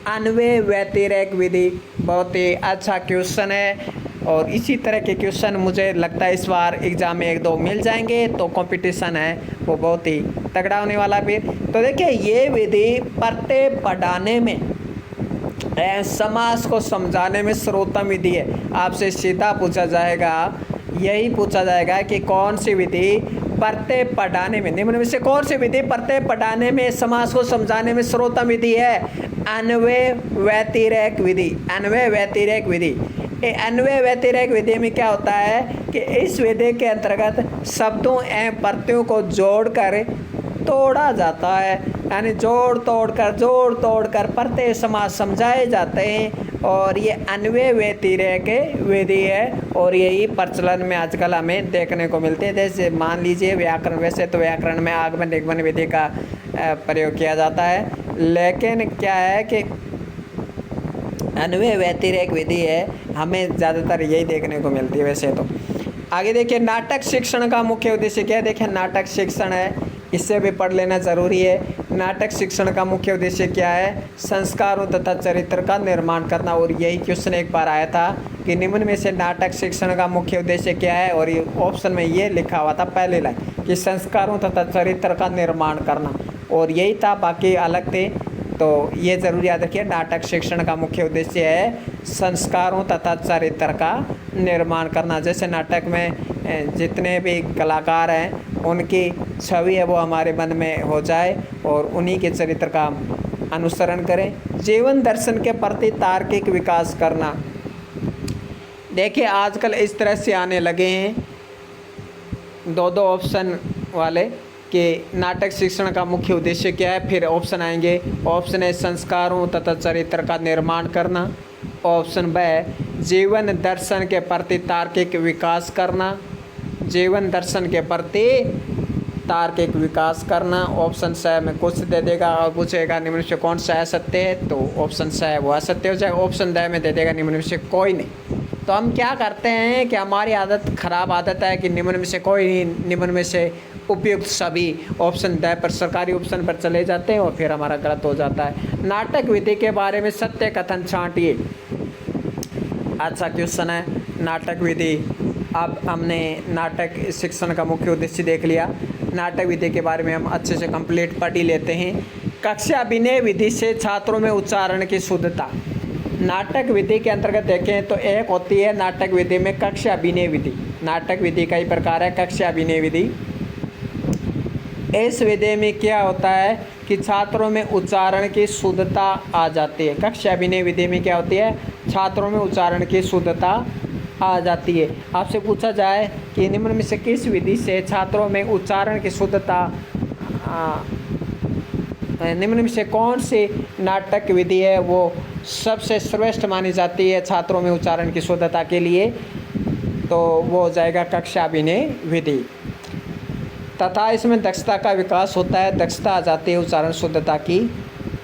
अन्वय व्यतिरेक विधि। बहुत ही अच्छा क्वेश्चन है, और इसी तरह के क्वेश्चन मुझे लगता है इस बार एग्ज़ाम में 1-2 मिल जाएंगे। तो कंपटीशन है वो बहुत ही तगड़ा होने वाला भी। तो देखिए, ये विधि प्रत्यय पढ़ाने में, समास को समझाने में सर्वोत्तम विधि है। आपसे सीधा पूछा जाएगा, यही पूछा जाएगा कि कौन सी विधि प्रत्यय पढ़ाने में, निम्न में से कौन सी विधि प्रत्यय पढ़ाने में, समास को समझाने में सर्वोत्तम विधि है? अन्वय व्यतिरेक विधि। अन्वय व्यतिरेक विधि। अन्वय व्यतिरेक विधि में क्या होता है कि इस विधि के अंतर्गत शब्दों एवं प्रत्ययों को जोड़कर तोड़ा जाता है। यानी जोड़ तोड़ कर प्रत्यय समास समझाए जाते हैं, और ये अन्वय व्यतिरेक विधि है। और यही प्रचलन में आजकल हमें देखने को मिलते हैं। जैसे मान लीजिए व्याकरण, वैसे तो व्याकरण में आगमन निगमन विधि का प्रयोग किया जाता है, लेकिन क्या है कि अन्वय व्यतिरेक विधि है, हमें ज़्यादातर यही देखने को मिलती है वैसे तो। आगे देखिए, नाटक शिक्षण का मुख्य उद्देश्य क्या है? देखिए, नाटक शिक्षण है, इससे भी पढ़ लेना ज़रूरी है। नाटक शिक्षण का मुख्य उद्देश्य क्या है? संस्कारों तथा चरित्र का निर्माण करना। और यही क्वेश्चन एक बार आया था कि निम्न में से नाटक शिक्षण का मुख्य उद्देश्य क्या है? और ये ऑप्शन में ये लिखा हुआ था पहले लाइन कि संस्कारों तथा चरित्र का निर्माण करना, और यही था, बाकी अलग थे। तो ये ज़रूर याद रखिए, नाटक शिक्षण का मुख्य उद्देश्य है संस्कारों तथा चरित्र का निर्माण करना। जैसे नाटक में जितने भी कलाकार हैं उनकी छवि है वो हमारे मन में हो जाए, और उन्हीं के चरित्र का अनुसरण करें, जीवन दर्शन के प्रति तार्किक विकास करना। देखिए आजकल इस तरह से आने लगे हैं दो दो ऑप्शन वाले कि नाटक शिक्षण का मुख्य उद्देश्य क्या है, फिर ऑप्शन आएंगे। ऑप्शन ए संस्कारों तथा चरित्र का निर्माण करना, ऑप्शन बी जीवन दर्शन के प्रति तार्किक विकास करना, जीवन दर्शन के प्रति तार्किक विकास करना। ऑप्शन स में कुछ दे देगा और पूछेगा निम्न में से कौन सा असत्य है, तो ऑप्शन स है वो असत्य हो जाएगा। ऑप्शन द में दे देगा निम्न में से कोई नहीं। तो हम क्या करते हैं कि हमारी आदत खराब आदत है कि निम्न में से कोई नहीं, निम्न में से उपयुक्त सभी, ऑप्शन द पर सरकारी ऑप्शन पर चले जाते हैं और फिर हमारा गलत हो जाता है। नाटक विधि के बारे में सत्य कथन छांटिए। अच्छा क्वेश्चन है नाटक विधि। अब हमने नाटक शिक्षण का मुख्य उद्देश्य देख लिया। नाटक विधि के बारे में हम अच्छे से कंप्लीट पढ़ ही लेते हैं। कक्षा अभिनय विधि से छात्रों में उच्चारण की शुद्धता। नाटक विधि के अंतर्गत देखें तो एक होती है नाटक विधि में कक्षा अभिनय विधि। नाटक विधि कई प्रकार है। कक्षा अभिनय विधि, इस विधि में क्या होता है कि छात्रों में उच्चारण की शुद्धता आ जाती है। कक्षा अभिनय विधि में क्या होती है, छात्रों में उच्चारण की शुद्धता आ जाती है। आपसे पूछा जाए कि निम्न में से किस विधि से छात्रों में उच्चारण की शुद्धता, निम्न में से कौन सी नाटक विधि है वो सबसे श्रेष्ठ मानी जाती है छात्रों में उच्चारण की शुद्धता के लिए, तो वो हो जाएगा कक्षा अभिनय विधि। तथा इसमें दक्षता का विकास होता है, दक्षता आ जाती है उच्चारण शुद्धता की।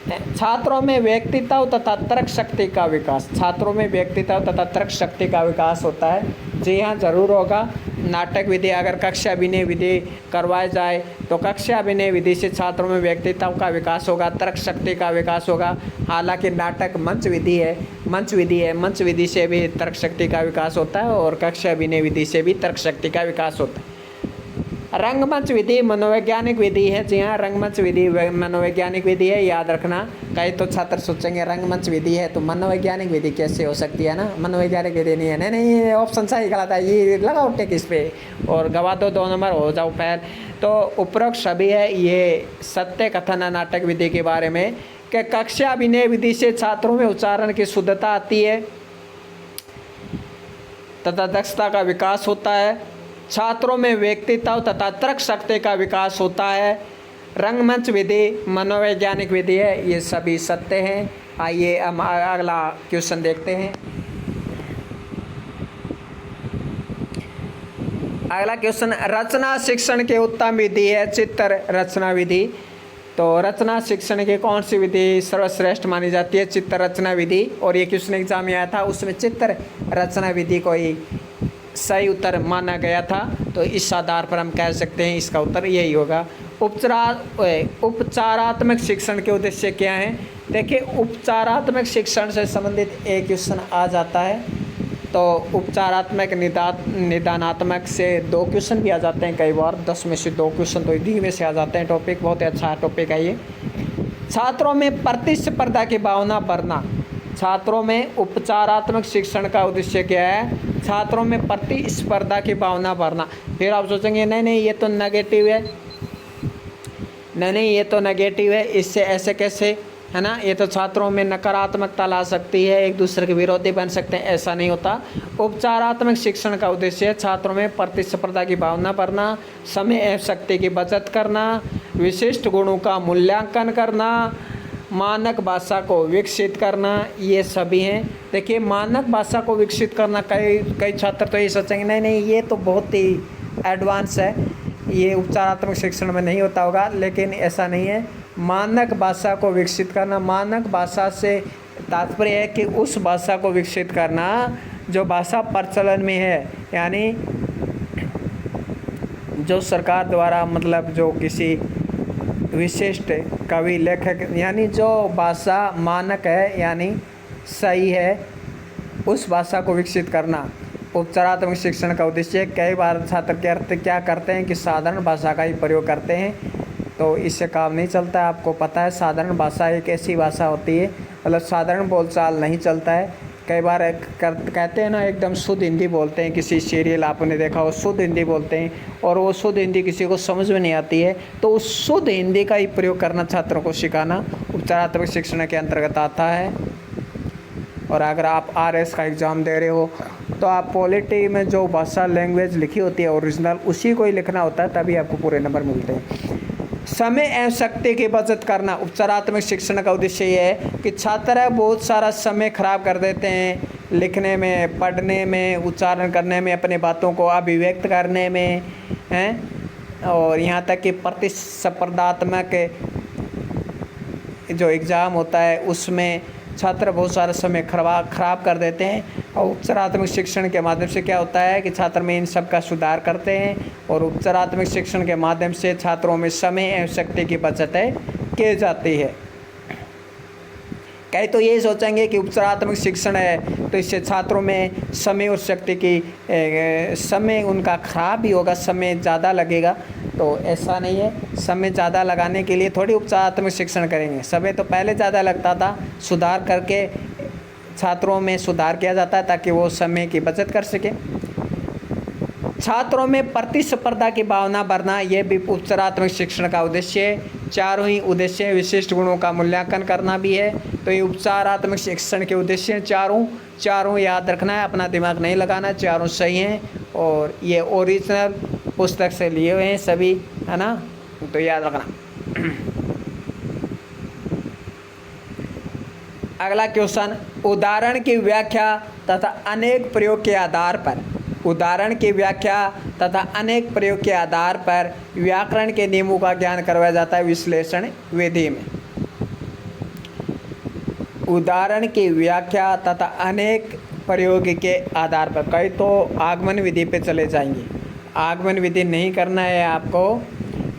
छात्रों में व्यक्तित्व तथा तर्क शक्ति का विकास, छात्रों में व्यक्तित्व तथा तर्क शक्ति का विकास होता है। जी हाँ, ज़रूर होगा। नाटक विधि अगर कक्षा अभिनय विधि करवाई जाए तो कक्षा अभिनय विधि से छात्रों में व्यक्तित्व का विकास होगा, तर्क शक्ति का विकास होगा। हालांकि नाटक मंच विधि है, मंच विधि से भी तर्क शक्ति का विकास होता है और कक्षा अभिनय विधि से भी तर्क शक्ति का विकास होता है। रंगमंच विधि मनोवैज्ञानिक विधि है। जी हाँ, रंगमंच विधि मनोवैज्ञानिक विधि है, याद रखना। कई तो छात्र सोचेंगे रंगमंच विधि है तो मनोवैज्ञानिक विधि कैसे हो सकती है ना, मनोवैज्ञानिक विधि नहीं है। नहीं, ऑप्शन सही गलत है, ये लगाओ टिक इस पे और गवा दो 2 नंबर, हो जाओ पैर। तो उपरोक्त सभी है ये सत्य कथन है नाटक विधि के बारे में कि कक्षा अभिनय विधि से छात्रों में उच्चारण की शुद्धता आती है तथा दक्षता का विकास होता है। छात्रों में व्यक्तित्व तथा तर्क शक्ति का विकास होता है। रंगमंच विधि मनोवैज्ञानिक विधि है, ये सभी सत्य हैं। आइए हम अगला क्वेश्चन देखते हैं। अगला क्वेश्चन, रचना शिक्षण के उत्तम विधि है चित्र रचना विधि। तो रचना शिक्षण की कौन सी विधि सर्वश्रेष्ठ मानी जाती है, चित्र रचना विधि। और ये क्वेश्चन एग्जाम में आया था, उसमें चित्र रचना विधि को ही सही उत्तर माना गया था। तो इस आधार पर हम कह सकते हैं इसका उत्तर यही होगा। उपचारात्मक शिक्षण के उद्देश्य क्या हैं। देखिए उपचारात्मक शिक्षण से संबंधित एक क्वेश्चन आ जाता है, तो उपचारात्मक निदानात्मक से 2 क्वेश्चन भी आ जाते हैं कई बार, 10 में से 2 क्वेश्चन तो इन्हीं में से आ जाते हैं। टॉपिक बहुत अच्छा टॉपिक है ये। छात्रों में प्रतिस्पर्धा की भावना बढ़ना। छात्रों में उपचारात्मक शिक्षण का उद्देश्य क्या है, छात्रों में प्रतिस्पर्धा की भावना बढ़ना। फिर आप सोचेंगे नहीं ये तो नेगेटिव है, नहीं ये तो नेगेटिव है, इससे ऐसे कैसे, है ना, ये तो छात्रों में नकारात्मकता ला सकती है, एक दूसरे के विरोधी बन सकते हैं। ऐसा नहीं होता। उपचारात्मक शिक्षण का उद्देश्य है छात्रों में प्रतिस्पर्धा की भावना बढ़ना, समय एवं शक्ति की बचत करना, विशिष्ट गुणों का मूल्यांकन करना, मानक भाषा को विकसित करना, ये सभी हैं। देखिए मानक भाषा को विकसित करना, कई छात्र तो ये सोचेंगे नहीं ये तो बहुत ही एडवांस है, ये उपचारात्मक शिक्षण में नहीं होता होगा, लेकिन ऐसा नहीं है। मानक भाषा को विकसित करना, मानक भाषा से तात्पर्य है कि उस भाषा को विकसित करना जो भाषा प्रचलन में है, यानी जो सरकार द्वारा, मतलब जो किसी विशिष्ट कवि लेखक, यानी जो भाषा मानक है यानी सही है, उस भाषा को विकसित करना उपचारात्मक शिक्षण का उद्देश्य है। कई बार छात्र क्या करते हैं कि साधारण भाषा का ही प्रयोग करते हैं, तो इससे काम नहीं चलता है। आपको पता है साधारण भाषा एक ऐसी भाषा होती है, मतलब साधारण बोलचाल नहीं चलता है, कई बार कहते हैं ना एकदम शुद्ध हिंदी बोलते हैं, किसी सीरियल आपने देखा हो शुद्ध हिंदी बोलते हैं और वो शुद्ध हिंदी किसी को समझ में नहीं आती है, तो उस शुद्ध हिंदी का ही प्रयोग करना छात्रों को सिखाना उपचारात्मक शिक्षण के अंतर्गत आता है। और अगर आप RS का एग्ज़ाम दे रहे हो तो आप पॉलिटी में जो भाषा लैंग्वेज लिखी होती है ओरिजिनल उसी को ही लिखना होता है, तभी आपको पूरे नंबर मिलते हैं। समय एवं शक्ति की बचत करना उपचारात्मक शिक्षण का उद्देश्य ये है कि छात्र बहुत सारा समय खराब कर देते हैं लिखने में, पढ़ने में, उच्चारण करने में, अपने बातों को अभिव्यक्त करने में हैं, और यहाँ तक कि प्रतिस्पर्धात्मक जो एग्ज़ाम होता है उसमें छात्र बहुत सारा समय खराब कर देते हैं। और उपचारात्मक शिक्षण के माध्यम से क्या होता है कि छात्र में इन सब का सुधार करते हैं और उपचारात्मक शिक्षण के माध्यम से छात्रों में समय एवं शक्ति की बचत की जाती है। कई तो ये सोचेंगे कि उपचारात्मक शिक्षण है तो इससे छात्रों में समय और शक्ति की समय उनका खराब ही होगा, समय ज़्यादा लगेगा, तो ऐसा नहीं है। समय ज़्यादा लगाने के लिए थोड़ी उपचारात्मक शिक्षण करेंगे, समय तो पहले ज़्यादा लगता था, सुधार करके छात्रों में सुधार किया जाता है ताकि वो समय की बचत कर सके। छात्रों में प्रतिस्पर्धा की भावना बढ़ना, यह भी उपचारात्मक शिक्षण का उद्देश्य है। चारों ही उद्देश्य विशिष्ट गुणों का मूल्यांकन करना भी है, तो ये उपचारात्मक शिक्षण के उद्देश्य हैं चारों याद रखना है, अपना दिमाग नहीं लगाना, चारों सही हैं और ये ओरिजिनल पुस्तक से लिए हुए हैं सभी, है ना, तो याद रखना। अगला क्वेश्चन, उदाहरण की व्याख्या तथा अनेक प्रयोग के आधार पर, उदाहरण की व्याख्या तथा अनेक प्रयोग के आधार पर व्याकरण के नियमों का ज्ञान करवाया जाता है विश्लेषण विधि में। उदाहरण की व्याख्या तथा अनेक प्रयोग के आधार पर, कई तो आगमन विधि पे चले जाएंगे, आगमन विधि नहीं करना है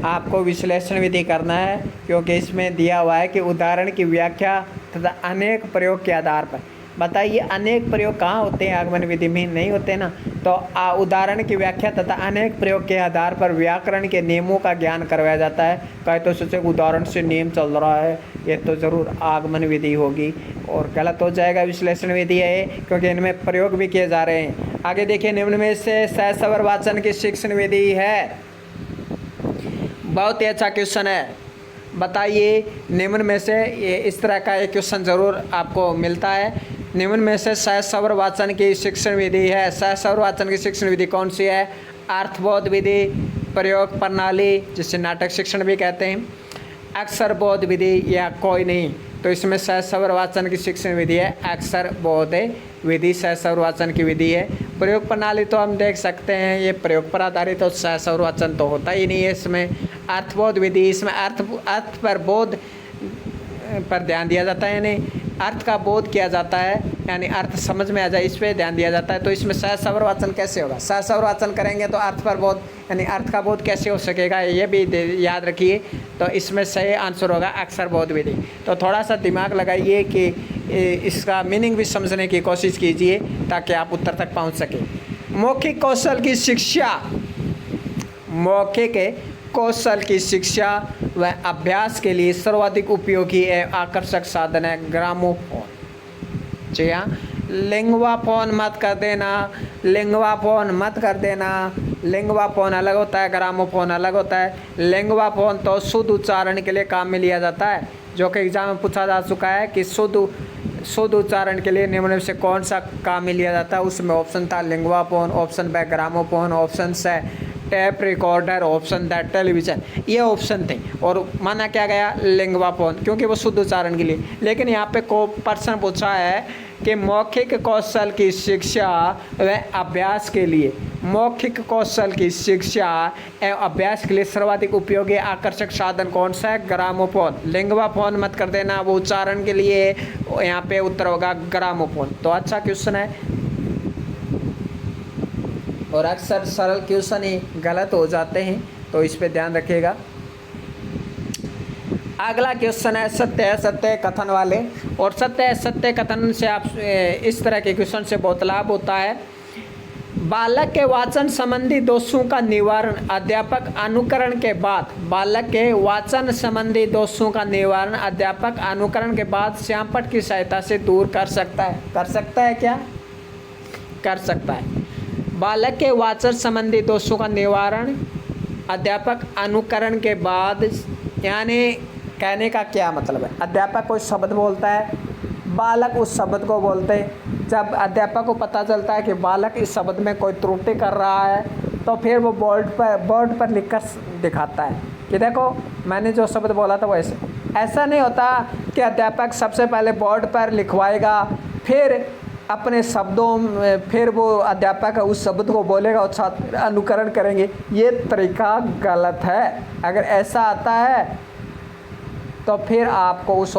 आपको विश्लेषण विधि करना है, क्योंकि इसमें दिया हुआ है कि उदाहरण की व्याख्या तथा अनेक प्रयोग के आधार पर। बताइए अनेक प्रयोग कहाँ होते हैं, आगमन विधि में नहीं होते ना, तो उदाहरण की व्याख्या तथा अनेक प्रयोग के आधार पर व्याकरण के नियमों का ज्ञान करवाया जाता है। कहे तो सोचे उदाहरण से नियम चल रहा है, ये तो ज़रूर आगमन विधि होगी, और गलत हो जाएगा, विश्लेषण विधि है क्योंकि इनमें प्रयोग भी किए जा रहे हैं। आगे देखिए, निम्न में से सहस्वर वाचन की शिक्षण विधि है। बहुत ही अच्छा क्वेश्चन है, बताइए निम्न में से, ये इस तरह का एक क्वेश्चन ज़रूर आपको मिलता है। निम्न में से सहस्वर वाचन की शिक्षण विधि है, सहस्वर वाचन की शिक्षण विधि कौन सी है? अर्थबोध विधि, प्रयोग प्रणाली जिसे नाटक शिक्षण भी कहते हैं, अक्षर बोध विधि या कोई नहीं, तो इसमें सहस्वर वाचन की शिक्षण विधि है अक्षर बोध विधि, सहस्वर वाचन की विधि है। प्रयोग प्रणाली तो हम देख सकते हैं ये प्रयोग पर आधारित, तो सहस्वर वाचन तो होता ही नहीं है इसमें। अर्थबोध विधि, इसमें अर्थ पर बोध पर ध्यान दिया जाता है, यानी अर्थ का बोध किया जाता है, यानी अर्थ समझ में आ जाए इस पर ध्यान दिया जाता है। तो इसमें सहस्वर वाचन कैसे होगा? सहस्वर वाचन करेंगे तो अर्थ पर बोध, यानी अर्थ का बोध कैसे हो सकेगा, ये भी याद रखिए। तो इसमें सही आंसर होगा अक्षर बोध विधि। तो थोड़ा सा दिमाग लगाइए कि इसका मीनिंग भी समझने की कोशिश कीजिए ताकि आप उत्तर तक पहुंच सके। मौखिक कौशल की शिक्षा, मौखिक कौशल की शिक्षा व अभ्यास के लिए सर्वाधिक उपयोगी एवं आकर्षक साधन है ग्रामोफोन। जी हाँ, लिंगवा फोन मत कर देना, लिंगवा फोन मत कर देना। लिंगवा फोन अलग होता है, ग्रामोफोन अलग होता है। लिंगवा फोन तो शुद्ध उच्चारण के लिए काम में लिया जाता है, जो कि एग्जाम में पूछा जा चुका है कि शुद्ध उच्चारण के लिए निम्न में से कौन सा काम में लिया जाता है। उसमें ऑप्शन था लिंगवा फोन, ऑप्शन ब ग्रामोफोन, ऑप्शन से tap recorder, option that television, ये ऑप्शन थे और माना क्या गया लिंगवा फोन, क्योंकि वो शुद्ध उच्चारण के लिए। लेकिन यहाँ पे को प्रश्न पूछा है कि मौखिक कौशल की शिक्षा व अभ्यास के लिए, मौखिक कौशल की शिक्षा एवं अभ्यास के लिए सर्वाधिक उपयोगी आकर्षक साधन कौन सा है? ग्रामोफोन। लिंगवा फोन मत कर देना, वो उच्चारण के लिए, यहाँ पे उत्तर होगा ग्रामोफोन। तो अच्छा क्वेश्चन है, और अक्सर सरल क्वेश्चन ही गलत हो जाते हैं, तो इस पे ध्यान रखिएगा। अगला क्वेश्चन है सत्य कथन वाले, और सत्य कथन से आप इस तरह के क्वेश्चन से बहुत लाभ होता है। बालक के वाचन संबंधी दोषों का निवारण अध्यापक अनुकरण के बाद, बालक के वाचन संबंधी दोषों का निवारण अध्यापक अनुकरण के बाद श्यामपट्ट की सहायता से दूर कर सकता है। कर सकता है क्या? कर सकता है। बालक के वाचन संबंधी दोषों का निवारण अध्यापक अनुकरण के बाद, यानी कहने का क्या मतलब है? अध्यापक कोई शब्द बोलता है, बालक उस शब्द को बोलते, जब अध्यापक को पता चलता है कि बालक इस शब्द में कोई त्रुटि कर रहा है, तो फिर वो बोर्ड पर लिखकर दिखाता है कि देखो मैंने जो शब्द बोला था वो ऐसा नहीं होता कि अध्यापक सबसे पहले बोर्ड पर लिखवाएगा, फिर अपने शब्दों में फिर वो अध्यापक उस शब्द को बोलेगा और छात्र अनुकरण करेंगे। ये तरीका गलत है। अगर ऐसा आता है तो फिर आपको उस